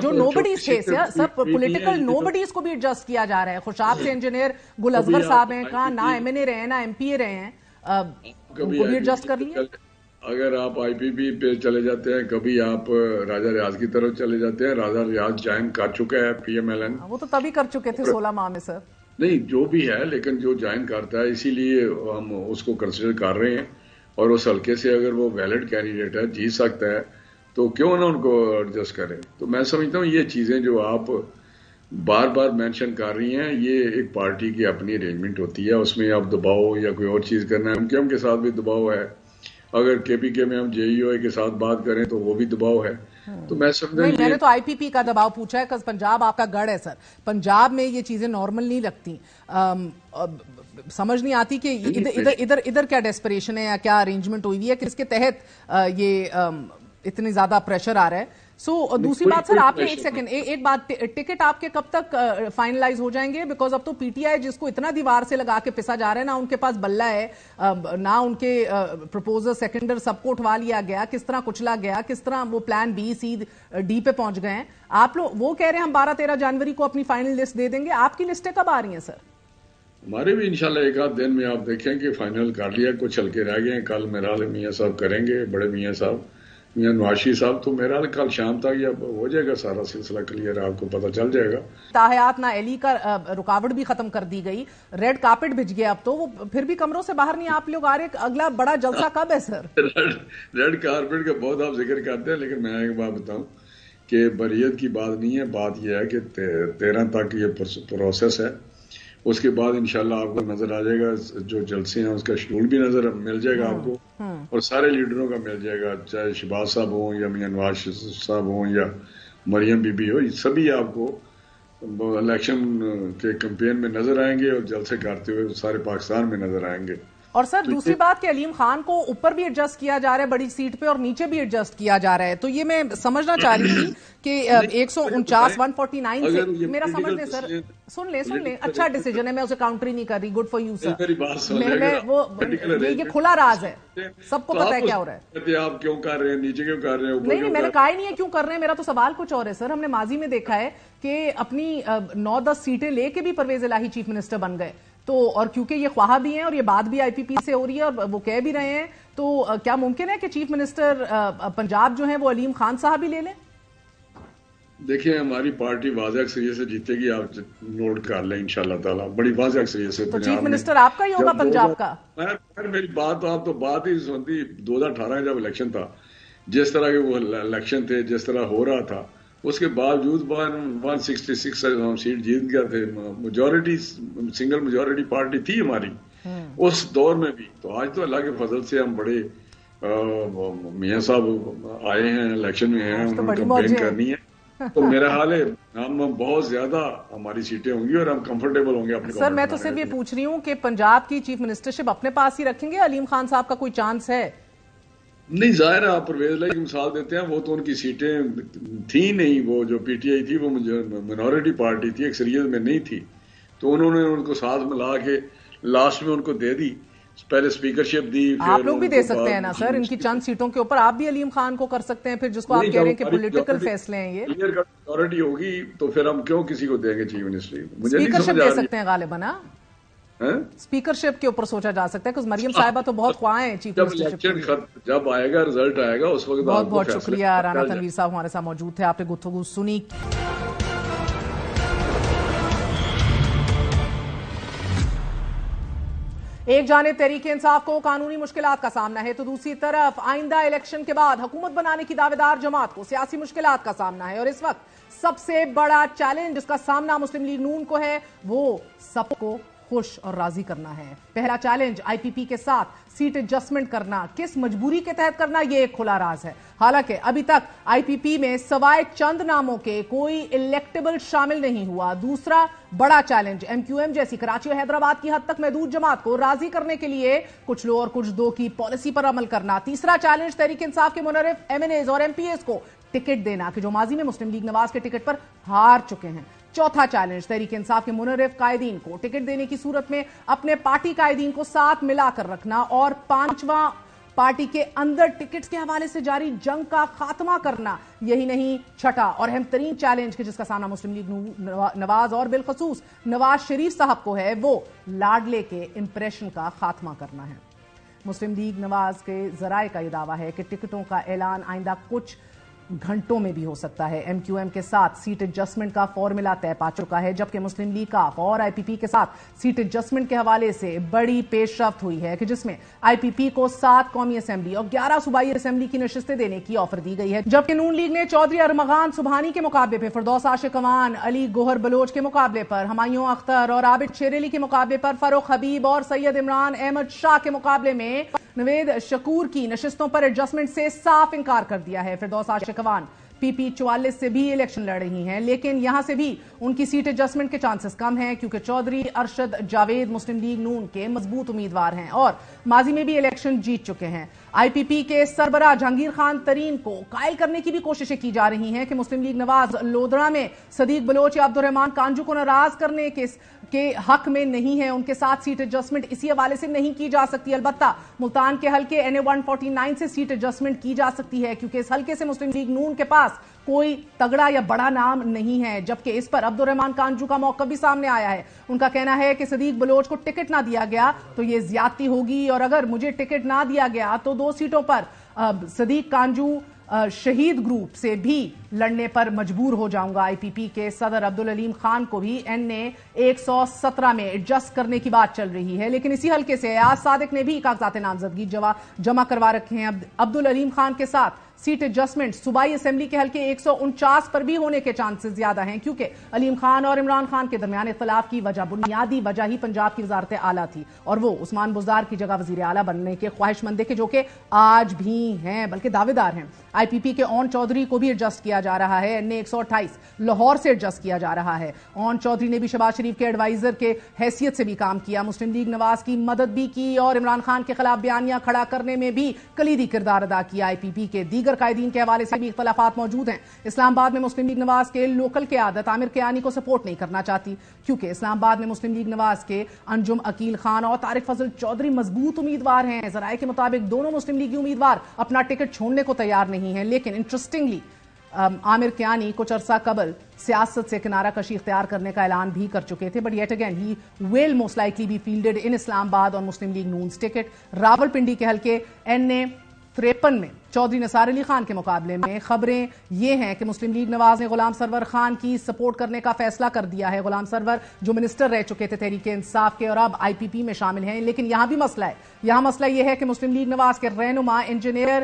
جو نو بڈیز تھے سر، پولیٹیکل نو بڈیز کو بھی ایڈجسٹ کیا جا رہا ہے. خوشاب سے انجینئر گل اصغر صاحب ہیں، کہاں نہ ایم این اے رہے ہیں نہ ایم پی اے رہے ہیں، ان کو بھی ایڈجسٹ کر لیا. اگر آپ آئی پی پی پہ چلے جاتے ہیں، کبھی آپ راجہ ریاض کی طرف چلے جاتے ہیں. راجہ ریاض جوائن کر چکا ہے پی ایم ایل این. وہ تو تبھی کر چکے تھے 16 ماہ میں سر. نہیں جو بھی ہے، لیکن جو جوائن کرتا ہے اسی لیے ہم اس کو کنسیڈر کر رہے ہیں، اور اس حلقے سے اگر وہ ویلڈ کینڈیڈیٹ ہے، جیت سکتا ہے، تو کیوں نہ ان کو ایڈجسٹ کریں. تو میں سمجھتا ہوں یہ چیزیں جو آپ بار بار مینشن کر رہی ہیں، یہ ایک پارٹی کی اپنی ارینجمنٹ ہوتی ہے. اس میں آپ دباؤ یا کوئی اور چیز کرنا ہے. ایم کیو ایم کے ساتھ بھی دباؤ ہے، اگر کے پی کے میں ہم جے یو آئی کے ساتھ بات کریں تو وہ بھی دباؤ ہے. تو میں سمجھتا ہوں میں نے تو آئی پی پی کا دباؤ پوچھا ہے، کہ پنجاب آپ کا گڑھ ہے سر. پنجاب میں یہ چیزیں نارمل نہیں لگتی. سمجھ نہیں آتی کہ ادھر کیا ڈیسپریشن ہے یا کیا ارینجمنٹ ہوئی ہے کہ اس کے تحت یہ اتنی زیادہ پریشر آ رہا ہے. سو دوسری بات سر، آپ نے ایک بات، ٹکٹ آپ کے کب تک فائنلائز ہو جائیں گے؟ بیکاز اب تو پی ٹی آئی جس کو اتنا دیوار سے لگا کے پسا جا رہا ہے، نہ ان کے پاس بلہ ہے، نہ ان کے پروپوزر سیکنڈر سب کو اٹھوا لیا گیا، کس طرح کچلا گیا، کس طرح وہ پلان بی سی ڈی پہ پہنچ گئے ہیں. آپ لوگ وہ کہہ رہے ہیں ہم 12-13 جنوری کو اپنی فائنل لسٹ دے دیں گے. آپ کی لسٹیں کب آ رہی ہیں سر؟ ہمارے بھی انشاءاللہ ایک آدھ دن میں آپ دیکھیں کہ فائنل کر لیا. کچھ ہلکے رہ گئے ہیں. کل میرا میاں صاحب کریں گے، بڑے میاں صاحب، میاں نواشی صاحب. تو میرا کل شام تک یہ ہو جائے گا سارا سلسلہ کلیئر، آپ کو پتہ چل جائے گا. تاحیات نہ ایلی کا رکاوٹ بھی ختم کر دی گئی، ریڈ کارپٹ بھج گیا. اب تو وہ پھر بھی کمروں سے باہر نہیں آپ لوگ آ رہے. اگلا بڑا جلسہ کب ہے سر؟ ریڈ کارپٹ کا بہت آپ ذکر کرتے ہیں، لیکن میں ایک بات بتاؤں کہ بریت کی بات نہیں ہے. بات یہ ہے کہ 13 تک یہ پروسیس ہے. اس کے بعد انشاءاللہ آپ کو نظر آ جائے گا، جو جلسے ہیں اس کا شیڈول بھی نظر مل جائے گا آپ کو، اور سارے لیڈروں کا مل جائے گا، چاہے شہباز صاحب ہوں یا میاں نواز صاحب ہوں یا مریم بی بی ہو. سبھی آپ کو الیکشن کے کمپین میں نظر آئیں گے، اور جلسے کرتے ہوئے سارے پاکستان میں نظر آئیں گے. اور سر دوسری بات کہ علیم خان کو اوپر بھی ایڈجسٹ کیا جا رہا ہے بڑی سیٹ پہ اور نیچے بھی ایڈجسٹ کیا جا رہا ہے، تو یہ میں سمجھنا چاہ رہی تھی کہ 149 149 سے میرا سمجھ لیں سر، سن لیں اچھا ڈیسیجن ہے، میں اسے کاؤنٹر ہی نہیں کر رہی، گڈ فار یو سر، یہ کھلا راز ہے، سب کو پتا ہے کیا ہو رہا ہے، آپ کیوں کر رہے ہیں نیچے کیوں کر رہے ہیں؟ نہیں میں نے کہا ہی نہیں ہے کیوں کر رہے ہیں، میرا تو سوال کچھ اور ہے سر۔ ہم نے ماضی میں دیکھا ہے کہ اپنی 9-10 سیٹیں لے کے بھی پرویز الہی چیف منسٹر بن گئے، تو اور کیونکہ یہ خواہاں بھی ہیں اور یہ بات بھی آئی پی پی سے ہو رہی ہے اور وہ کہہ بھی رہے ہیں، تو کیا ممکن ہے کہ چیف منسٹر پنجاب جو ہیں وہ علیم خان صاحب ہی لے لیں؟ دیکھیں ہماری پارٹی واضح اکثریت سے جیتے گی، آپ نوٹ کر لیں انشاءاللہ تعالی، بڑی واضح اکثریت سے۔ تو چیف منسٹر آپ کا ہی ہوگا پنجاب کا؟ میری بات تو آپ تو بات ہی سنتی، 2018 جب الیکشن تھا، جس طرح کے وہ الیکشن تھے، جس طرح ہو رہا تھا، اس کے باوجود 166 ہم سیٹ جیت گئے تھے، میجورٹی سنگل میجورٹی پارٹی تھی ہماری اس دور میں بھی۔ تو آج تو اللہ کے فضل سے ہم بڑے میاں صاحب آئے ہیں، الیکشن میں ہیں، انہوں نے کمپین کرنی ہے، تو میرا حال ہے ہم بہت زیادہ ہماری سیٹیں ہوں گی اور ہم کمفرٹیبل ہوں گے اپنے۔ سر میں تو صرف یہ پوچھ رہی ہوں کہ پنجاب کی چیف منسٹرشپ اپنے پاس ہی رکھیں گے، علیم خان صاحب کا کوئی چانس ہے؟ نہیں، ظاہر ہے آپ پرویز الہی کی مثال دیتے ہیں، وہ تو ان کی سیٹیں تھیں نہیں، وہ جو پی ٹی آئی تھی وہ منورٹی پارٹی تھی، اکثریت میں نہیں تھی، تو انہوں نے ان کو ساتھ ملا کے لاسٹ میں ان کو دے دی، پہلے اسپیکرشپ دی۔ آپ لوگ بھی دے سکتے ہیں نا سر، ان کی چند سیٹوں کے اوپر آپ بھی علیم خان کو کر سکتے ہیں، پھر جس کو آپ کہہ رہے ہیں کہ پولیٹیکل فیصلے ہیں یہ میجورٹی ہوگی تو پھر ہم کیوں کسی کو دیں گے چیف منسٹری؟ مجھے نہیں اسپیکرشپ سمجھ دے آ رہی سکتے ہیں غالباً، اسپیکرشپ کے اوپر سوچا جا سکتا ہے کہ مریم صاحبہ تو بہت خواہاں ہیں چیف منسٹرشپ۔ جب آئے گا رزلٹ آئے گا اس وقت بہت بہت شکریہ رانا تنویر صاحب ہمارے ساتھ موجود تھے، آپ نے گفتگو سنی۔ ایک جانب تحریک انصاف کو قانونی مشکلات کا سامنا ہے تو دوسری طرف آئندہ الیکشن کے بعد حکومت بنانے کی دعوے دار جماعت کو سیاسی مشکلات کا سامنا ہے، اور اس وقت سب سے بڑا چیلنج جس کا سامنا مسلم لیگ نون کو ہے وہ سب کو خوش اور راضی کرنا ہے۔ پہلا چیلنج آئی پی پی کے ساتھ سیٹ ایڈجسٹمنٹ کرنا، کس مجبوری کے تحت کرنا، یہ ایک کھلا راز ہے۔ حالانکہ ابھی تک آئی پی پی میں سوائے چند ناموں کے کوئی الیکٹیبل شامل نہیں ہوا۔ دوسرا بڑا چیلنج ایم کیو ایم جیسی کراچی اور حیدرآباد کی حد تک محدود جماعت کو راضی کرنے کے لیے کچھ لو اور کچھ دو کی پالیسی پر عمل کرنا۔ تیسرا چیلنج تحریک انصاف کے منحرف ایم این ایز اور ایم پی ایز کو ٹکٹ دینا کہ جو ماضی میں مسلم لیگ نواز کے ٹکٹ پر ہار چکے ہیں۔ چوتھا چیلنج تحریک انصاف کے منحرف قائدین کو ٹکٹ دینے کی صورت میں اپنے پارٹی قائدین کو ساتھ ملا کر رکھنا، اور پانچواں پارٹی کے اندر ٹکٹس کے حوالے سے جاری جنگ کا خاتمہ کرنا۔ یہی نہیں، چھٹا اور اہم ترین چیلنج جس کا سامنا مسلم لیگ نواز اور بالخصوص نواز شریف صاحب کو ہے وہ لاڈلے کے امپریشن کا خاتمہ کرنا ہے۔ مسلم لیگ نواز کے ذرائع کا یہ دعویٰ ہے کہ ٹکٹوں کا اعلان آئندہ کچھ گھنٹوں میں بھی ہو سکتا ہے۔ ایم کیو ایم کے ساتھ سیٹ ایڈجسٹمنٹ کا فارمولا طے پا چکا ہے، جبکہ مسلم لیگ کا اور آئی پی پی کے ساتھ سیٹ ایڈجسٹمنٹ کے حوالے سے بڑی پیش رفت ہوئی ہے کہ جس میں آئی پی پی کو 7 قومی اسمبلی اور 11 صوبائی اسمبلی کی نشستیں دینے کی آفر دی گئی ہے، جبکہ نون لیگ نے چودھری ارمغان سبحانی کے مقابلے پہ فردوس عاشق اوان، علی گوہر بلوچ کے مقابلے پر ہمایوں اختر اور عابد شیر علی کے مقابلے پر فاروق حبیب اور سید عمران احمد شاہ کے مقابلے میں نوید شکور کی نشستوں پر ایڈجسٹمنٹ سے صاف انکار کر دیا ہے۔ فردوس عاشق اوان پی پی 44 سے بھی الیکشن لڑ رہی ہیں، لیکن یہاں سے بھی ان کی سیٹ ایڈجسٹمنٹ کے چانسز کم ہیں کیونکہ چودھری ارشد جاوید مسلم لیگ نون کے مضبوط امیدوار ہیں اور ماضی میں بھی الیکشن جیت چکے ہیں۔ آئی پی پی کے سربراہ جہانگیر خان ترین کو قائل کرنے کی بھی کوششیں کی جا رہی ہیں کہ مسلم لیگ نواز لودھڑا میں صدیق بلوچ یا عبدالرحمان کانجو کو ناراض کرنے کے حق میں نہیں ہے، ان کے ساتھ سیٹ ایڈجسٹمنٹ اسی حوالے سے نہیں کی جا سکتی۔ البتہ ملتان کے حلقے این اے 149 سے سیٹ ایڈجسٹمنٹ کی جا سکتی ہے کیونکہ اس حلقے سے مسلم لیگ نون کے پاس کوئی تگڑا یا بڑا نام نہیں ہے، جبکہ اس پر عبدالرحمان کانجو کا موقف بھی سامنے آیا ہے۔ ان کا کہنا ہے کہ صدیق بلوچ کو ٹکٹ نہ دیا گیا تو یہ زیادتی ہوگی، اور اگر مجھے ٹکٹ نہ دیا گیا تو 2 سیٹوں پر صدیق کانجو شہید گروپ سے بھی لڑنے پر مجبور ہو جاؤں گا۔ آئی پی پی کے صدر عبدالعلیم خان کو بھی این اے 117 میں ایڈجسٹ کرنے کی بات چل رہی ہے، لیکن اسی حلقے سے ایاز صادق نے بھی کاغذات نامزدگی جمع کروا رکھے ہیں۔ عبدالعلیم خان کے ساتھ سیٹ ایڈجسٹمنٹ صوبائی اسمبلی کے حلقے 149 پر بھی ہونے کے چانسز زیادہ ہیں کیونکہ علیم خان اور عمران خان کے درمیان اختلاف کی وجہ، بنیادی وجہ ہی پنجاب کی وزارت اعلیٰ تھی اور وہ عثمان بزدار کی جگہ وزیر اعلیٰ بننے کے خواہش مند تھے جو کہ آج بھی ہیں، بلکہ دعوے دار ہیں۔ آئی پی پی کے اون چودھری کو بھی ایڈجسٹ کیا جا رہا ہے, NA 128 لاہور سے ایڈجسٹ کیا جا رہا ہے. اون چودھری نے بھی شہباز شریف کے ایڈوائزر کے حیثیت سے بھی کام کیا, مسلم لیگ نواز کی مدد بھی کی اور عمران خان کے خلاف بیانیہ کھڑا کرنے میں بھی کلیدی کردار ادا کیا. آئی پی پی کے دیگر قائدین کے حوالے سے بھی اختلافات موجود ہیں. اسلام آباد میں مسلم لیگ نواز کے لوکل قیادت عامر کیانی کو سپورٹ نہیں کرنا چاہتی, کیونکہ اسلام آباد میں مسلم لیگ نواز کے انجم عقیل خان اور طارق فضل چودھری مضبوط امیدوار ہیں. ذرائع کے مطابق دونوں مسلم لیگی امیدوار اپنا ٹکٹ چھوڑنے کو تیار نہیں ہیں, لیکن انٹرسٹنگلی عامر کیانی کچھ عرصہ قبل سیاست سے کنارہ کشی اختیار کرنے کا اعلان بھی کر چکے تھے, but yet again he will most likely be fielded in Islamabad اور مسلم لیگ نونز ٹکٹ. راولپنڈی کے حلقے NA 53 میں چودھری نثار علی خان کے مقابلے میں خبریں یہ ہیں کہ مسلم لیگ نواز نے غلام سرور خان کی سپورٹ کرنے کا فیصلہ کر دیا ہے. غلام سرور جو منسٹر رہ چکے تھے تحریک انصاف کے اور اب آئی پی پی میں شامل ہیں, لیکن یہاں بھی مسئلہ ہے. یہاں مسئلہ یہ ہے کہ مسلم لیگ نواز کے رہنما انجینئر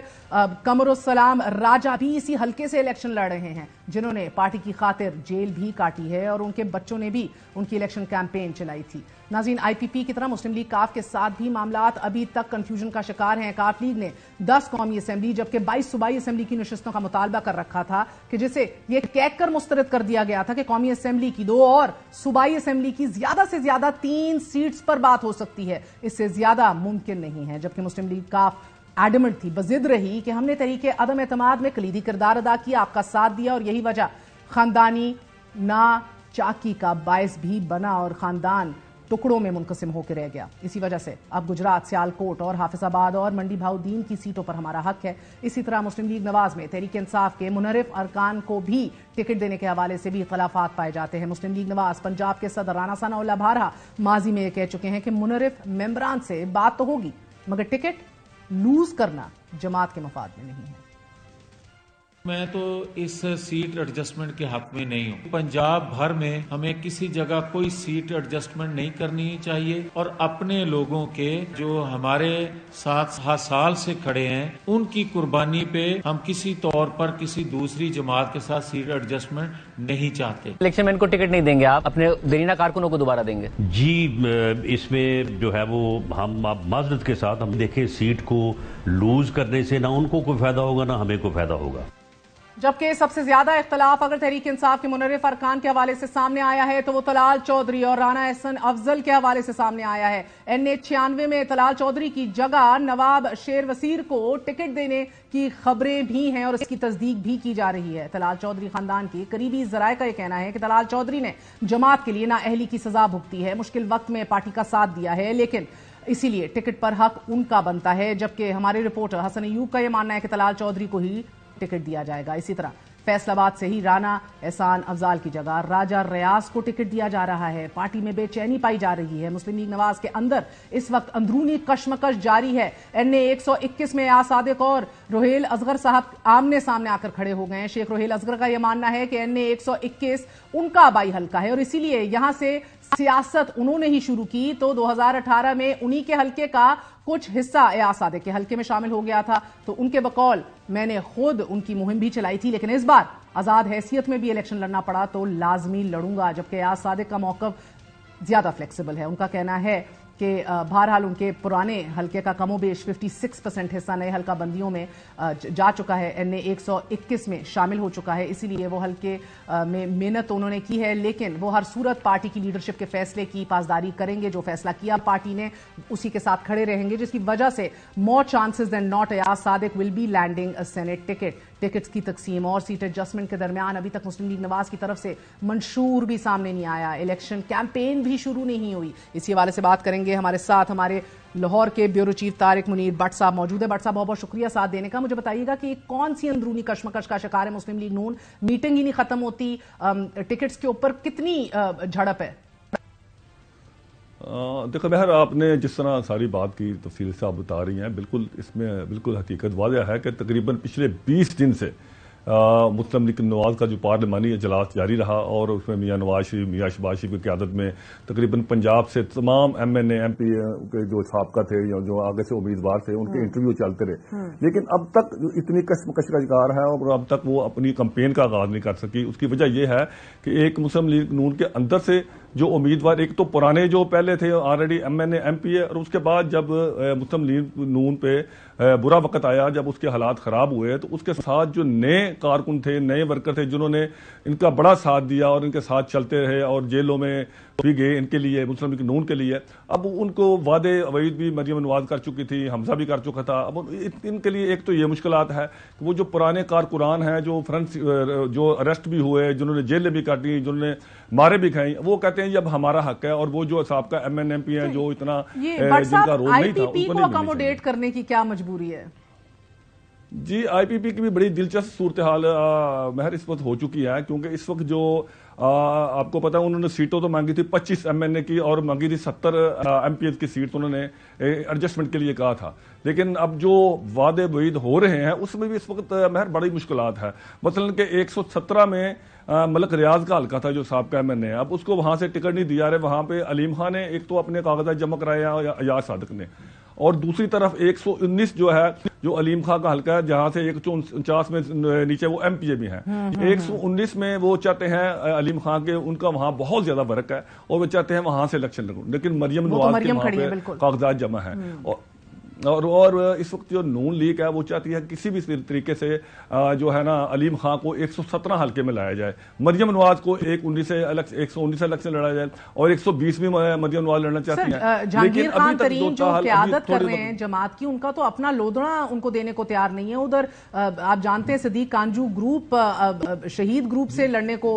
قمر السلام راجہ بھی اسی حلقے سے الیکشن لڑ رہے ہیں, جنہوں نے پارٹی کی خاطر جیل بھی کاٹی ہے اور ان کے بچوں نے بھی ان کی الیکشن کیمپین چلائی تھی. ناظرین, آئی پی پی کی طرح مسلم لیگ کاف کے ساتھ بھی معاملات ابھی تک کنفیوژن کا شکار ہیں. کاف لیگ نے 10 قومی اسمبلی جبکہ 22 صوبائی اسمبلی کی نشستوں کا مطالبہ کر رکھا تھا, کہ جسے یہ کہہ کر مسترد کر دیا گیا تھا کہ قومی اسمبلی کی 2 اور صوبائی اسمبلی کی زیادہ سے زیادہ 3 سیٹس پر بات ہو سکتی ہے, اس سے زیادہ ممکن نہیں ہے. جبکہ مسلم لیگ کاف ایڈمنٹ تھی, بضد رہی کہ ہم نے تحریک عدم اعتماد میں کلیدی کردار ادا کیا, آپ کا ساتھ دیا, اور یہی وجہ خاندانی ناچاکی کا باعث بھی بنا اور خاندان ٹکڑوں میں منقسم ہو کے رہ گیا. اسی وجہ سے اب گجرات, سیالکوٹ اور حافظ آباد اور منڈی بہاؤدین کی سیٹوں پر ہمارا حق ہے. اسی طرح مسلم لیگ نواز میں تحریک انصاف کے منحرف ارکان کو بھی ٹکٹ دینے کے حوالے سے بھی اختلافات پائے جاتے ہیں. مسلم لیگ نواز پنجاب کے صدر رانا ثناء اللہ بھارہ ماضی میں یہ کہہ چکے ہیں کہ منحرف ممبران سے بات تو ہوگی مگر ٹکٹ لوز کرنا جماعت کے مفاد میں نہیں ہے. میں تو اس سیٹ ایڈجسٹمنٹ کے حق میں نہیں ہوں. پنجاب بھر میں ہمیں کسی جگہ کوئی سیٹ ایڈجسٹمنٹ نہیں کرنی چاہیے, اور اپنے لوگوں کے جو ہمارے ساتھ سال سے کھڑے ہیں ان کی قربانی پہ ہم کسی طور پر کسی دوسری جماعت کے ساتھ سیٹ ایڈجسٹمنٹ نہیں چاہتے. الیکشن مین کو ٹکٹ نہیں دیں گے, آپ اپنے دیرینہ کارکنوں کو دوبارہ دیں گے؟ جی, اس میں جو ہے وہ ہم معذرت کے ساتھ ہم دیکھیں, سیٹ کو لوز کرنے سے نہ ان کو کوئی فائدہ ہوگا نہ ہمیں کوئی فائدہ ہوگا. جبکہ سب سے زیادہ اختلاف اگر تحریک انصاف کے منحرف ارکان کے حوالے سے سامنے آیا ہے تو وہ طلال چودھری اور رانا احسن افضل کے حوالے سے سامنے آیا ہے. NA 96 میں طلال چودھری کی جگہ نواب شیر وسیر کو ٹکٹ دینے کی خبریں بھی ہیں اور اس کی تصدیق بھی کی جا رہی ہے. طلال چودھری خاندان کے قریبی ذرائع کا یہ کہنا ہے کہ طلال چودھری نے جماعت کے لیے نااہلی کی سزا بھگتی ہے, مشکل وقت میں پارٹی کا ساتھ دیا ہے, لیکن اسی لیے ٹکٹ پر حق ان کا بنتا ہے. جبکہ ہمارے رپورٹر حسن ایوب کا یہ ماننا ہے کہ طلال چودھری کو ہی ٹکٹ دیا جائے گا. اسی طرح فیصل آباد سے ہی رانا احسان افضال کی جگہ راجہ ریاض کو ٹکٹ دیا جا رہا ہے. پارٹی میں بے چینی پائی جا رہی ہے. مسلم لیگ نواز کے اندر اس وقت اندرونی کشمکش جاری ہے. NA 121 میں ایاز صادق اور روہیل اصغر صاحب آمنے سامنے آ کر کھڑے ہو گئے ہیں. شیخ روہیل اصغر کا یہ ماننا ہے کہ NA 121 ان کا آبائی حلقہ ہے اور اسی لیے یہاں سے سیاست انہوں نے ہی شروع کی, تو 2018 میں انہی کے حلقے کا کچھ حصہ ایاز صادق کے حلقے میں شامل ہو گیا تھا, تو ان کے بقول میں نے خود ان کی مہم بھی چلائی تھی, لیکن اس بار آزاد حیثیت میں بھی الیکشن لڑنا پڑا تو لازمی لڑوں گا. جبکہ ایاز صادق کا موقف زیادہ فلیکسیبل ہے. ان کا کہنا ہے کہ بہرحال ان کے پرانے حلقے کا کم و بیش 56% حصہ نئے حلقہ بندیوں میں جا چکا ہے, NA 121 میں شامل ہو چکا ہے, اسی لیے وہ حلقے میں محنت انہوں نے کی ہے, لیکن وہ ہر صورت پارٹی کی لیڈرشپ کے فیصلے کی پاسداری کریں گے. جو فیصلہ کیا پارٹی نے اسی کے ساتھ کھڑے رہیں گے, جس کی وجہ سے more chances then not Ayaz Sadiq will be landing a senate ticket. Tickets کی تقسیم اور سیٹ ایڈجسٹمنٹ کے درمیان ابھی تک مسلم لیگ نواز کی طرف سے منشور بھی سامنے نہیں آیا, الیکشن کیمپین بھی شروع نہیں ہوئی. اسی حوالے سے بات کریں گے, ہمارے ساتھ ہمارے لاہور کے bureau chief Tariq Munir but صاحب موجود ہے. بٹ صاحب بہت بہت شکریہ ساتھ دینے کا. مجھے بتائیے گا کہ کون سی اندرونی کشمکش کا شکار ہے مسلم لیگ نون, میٹنگ ہی نہیں ختم ہوتی, ٹکٹس کے اوپر کتنی جھڑپ ہے؟ دیکھو بہر, آپ نے جس طرح ساری بات کی تفصیل سے آپ بتا رہی ہیں, بالکل اس میں بالکل حقیقت واضح ہے کہ تقریباً پچھلے 20 دن سے مسلم لیگ نواز کا جو پارلیمانی اجلاس جاری رہا اور اس میں میاں نواز شریف, میاں شہباز شریف کی قیادت میں تقریباً پنجاب سے تمام MNA MP کے جو سابقہ تھے یا جو آگے سے امیدوار تھے ان کے انٹرویو چلتے رہے, لیکن اب تک اتنی کشمکش کا شکار ہے اور اب تک وہ اپنی کمپین کا آغاز نہیں کر سکی. اس کی وجہ یہ ہے کہ ایک مسلم لیگ نون کے اندر سے جو امیدوار, ایک تو پرانے جو پہلے تھے آلریڈی MNA MP اور اس کے بعد جب مسلم لیگ نون پہ برا وقت آیا، جب اس کے حالات خراب ہوئے، تو اس کے ساتھ جو نئے کارکن تھے، نئے ورکر تھے، جنہوں نے ان کا بڑا ساتھ دیا اور ان کے ساتھ چلتے رہے اور جیلوں میں بھی گئے ان کے لیے، مسلم لیگ نون کے لیے، اب ان کو وعدے وعید بھی مریم نواز کر چکی تھی، حمزہ بھی کر چکا تھا۔ اب ان کے لیے ایک تو یہ مشکلات ہے کہ وہ جو پرانے کارکنان ہیں جو اریسٹ بھی ہوئے، جنہوں نے جیلیں بھی کاٹی، جنہوں نے مارے بھی کھائیں، وہ کہتے ہیں یہ اب ہمارا حق ہے، اور وہ جو سابقہ ایم این ایم پی ہیں جو اتنا جن کا رول نہیں تھا، IPP کو اکاموڈیٹ کرنے کی کیا مجبوری ہے؟ جی IPP کی بھی بڑی دلچسپ صورتحال مہر اس وقت ہو چکی ہے، کیونکہ اس وقت جو آپ کو پتا ہے انہوں نے سیٹوں تو مانگی تھی 25 MNA کی، اور مانگی تھی 70 MPs کی سیٹ انہوں نے ایڈجسٹمنٹ کے لیے کہا تھا، لیکن اب جو وعدے وعید ہو رہے ہیں اس میں بھی اس وقت مہر بڑی مشکلات ہے۔ مثلا کہ 117 میں ملک ریاض کا حلقہ تھا جو سابقہ MNA، اب اس کو وہاں سے ٹکٹ نہیں دیا رہے، وہاں پہ علیم خان نے ایک تو اپنے کاغذات جمع کرائے ہیں ایاز صادق نے، اور دوسری طرف 119 جو ہے جو علیم خان کا حلقہ ہے جہاں سے 149 میں نیچے وہ MPA بھی ہیں، 119 میں وہ چاہتے ہیں علیم خان کے ان کا وہاں بہت زیادہ فرق ہے اور وہ چاہتے ہیں وہاں سے الیکشن لڑوں، لیکن مریم نواز کے وہاں پہ کاغذات جمع ہیں، اور اس وقت جو نون لیگ ہے وہ چاہتی ہے کسی بھی طریقے سے جو ہے نا علیم خان کو 117 حلقے میں لایا جائے، مریم نواز کو 119 سے الیکشن لڑایا جائے، اور 120 میں مریم نواز لڑنا چاہتی ہیں۔ جہانگیر خان ترین جو قیادت کر رہے ہیں جماعت کی، ان کا تو اپنا لودنا ان کو دینے کو تیار نہیں ہے، ادھر آپ جانتے ہیں صدیق کانجو گروپ شہید گروپ سے لڑنے کو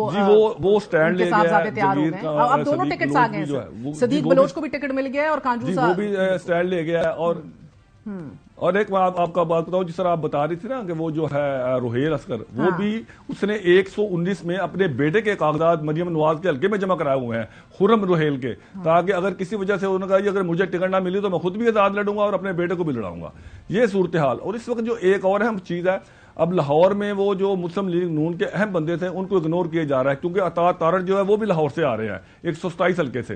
وہ سٹینڈ لے گیا تیار ہو گئے، اب دونوں ٹکٹس آ گئے ہیں، صدیق بلوچ کو بھی ٹکٹ مل گیا ہے اور کانجو وہ بھی سٹینڈ لے گیا ہے، اور ایک بات آپ کا بات بتاؤں، جس طرح آپ بتا رہی تھی نا کہ وہ جو ہے روہیل اسکر، وہ بھی اس نے 119 میں اپنے بیٹے کے کاغذات مریم نواز کے حلقے میں جمع کرائے ہوئے ہیں، خرم روہیل کے، تاکہ اگر کسی وجہ سے انہوں نے کہا اگر مجھے ٹکٹ نہ ملی تو میں خود بھی آزاد لڑوں گا اور اپنے بیٹے کو بھی لڑاؤں گا، یہ صورتحال۔ اور اس وقت جو ایک اور اہم چیز ہے، اب لاہور میں وہ جو مسلم لیگ نون کے اہم بندے تھے ان کو اگنور کیا جا رہا ہے، کیونکہ عطا تارڑ جو ہے وہ بھی لاہور سے آ رہے ہیں 127 حلقے سے۔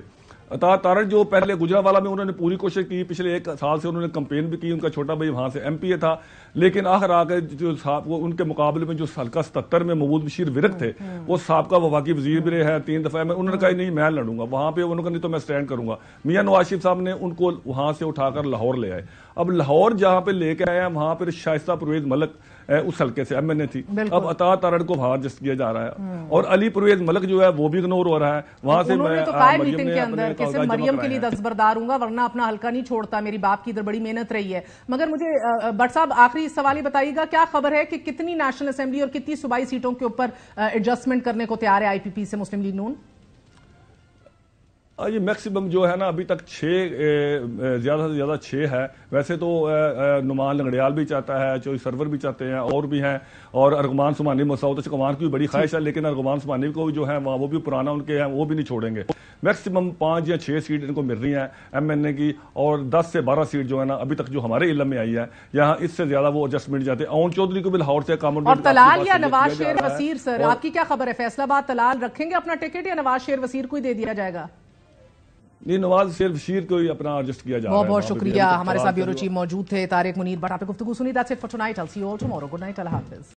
عطا تارڑ جو پہلے گجرانوالہ میں انہوں نے پوری کوشش کی، پچھلے 1 سال سے انہوں نے کمپین بھی کی، ان کا چھوٹا بھائی وہاں سے MPA تھا، لیکن آخر آ کے جو ان کے مقابلے میں جو حلقہ 77 میں محمود بشیر ورک تھے، وہ سابقہ وفاقی وزیر بھی رہے ہیں 3 دفعہ میں، انہوں نے کہا نہیں میں لڑوں گا وہاں پہ، انہوں نے کہا نہیں تو میں سٹینڈ کروں گا، میاں نواز شریف صاحب نے ان کو وہاں سے اٹھا کر لاہور لے آئے۔ اب لاہور جہاں پہ لے کے آئے ہیں وہاں پہ شائستہ پرویز ملک اس حلقے سے MNA تھی، اب عطا تارڑ کو باہر جسٹ کیا جا رہا ہے، اور علی پرویز ملک جو ہے وہ بھی اگنور ہو رہا ہے وہاں سے۔ انہوں نے تو کہا میٹنگ کے اندر کہ صرف مریم کے لیے دستبردار ہوں گا ورنہ اپنا حلقہ نہیں چھوڑتا، میری باپ کی ادھر بڑی محنت رہی ہے۔ مگر مجھے بٹ صاحب آخری سوال ہی بتائیے گا، کیا خبر ہے کہ کتنی نیشنل اسمبلی اور کتنی صوبائی سیٹوں کے اوپر ایڈجسٹمنٹ کرنے کو تیار ہے IPP سے مسلم لیگ نون؟ یہ میکسیمم جو ہے نا ابھی تک 6 زیادہ سے زیادہ 6 ہے، ویسے تو نعمان لنگڑیال بھی چاہتا ہے، چوئی سرور بھی چاہتے ہیں اور بھی ہیں، اور ارغمان سمانی مسعود چکوان کی بھی بڑی خواہش ہے، لیکن ارغمان سمانی کو جو ہے وہ بھی پرانا ان کے ہیں، وہ بھی نہیں چھوڑیں گے۔ میکسیمم 5 یا 6 سیٹ ان کو مل رہی ہیں MNA کی، اور 10 سے 12 سیٹ جو ہے نا ابھی تک جو ہمارے علم میں آئی ہے، یہاں اس سے زیادہ وہ ایڈجسٹمنٹ جاتے ہیں۔ اون چودھری کو بھی لاہور سے اکاموڈیٹ۔ اور طلال یا نواز شیر وزیر سر، آپ کی کیا خبر ہے؟ فیصل آباد طلال رکھیں گے اپنا ٹکٹ یا نواز شیر وزیر کو ہی دے دیا جائے گا؟ نہیں، نواز شیر وزیر کو ہی اپنا ایڈجسٹ کیا جا رہا ہے۔ بہت بہت شکریہ، ہمارے ساتھ بیورو چیف موجود تھے طارق منیر بٹ، آپ نے گفتگو سنی۔ That's it for tonight. I'll see you all tomorrow. Good night. اللہ حافظ۔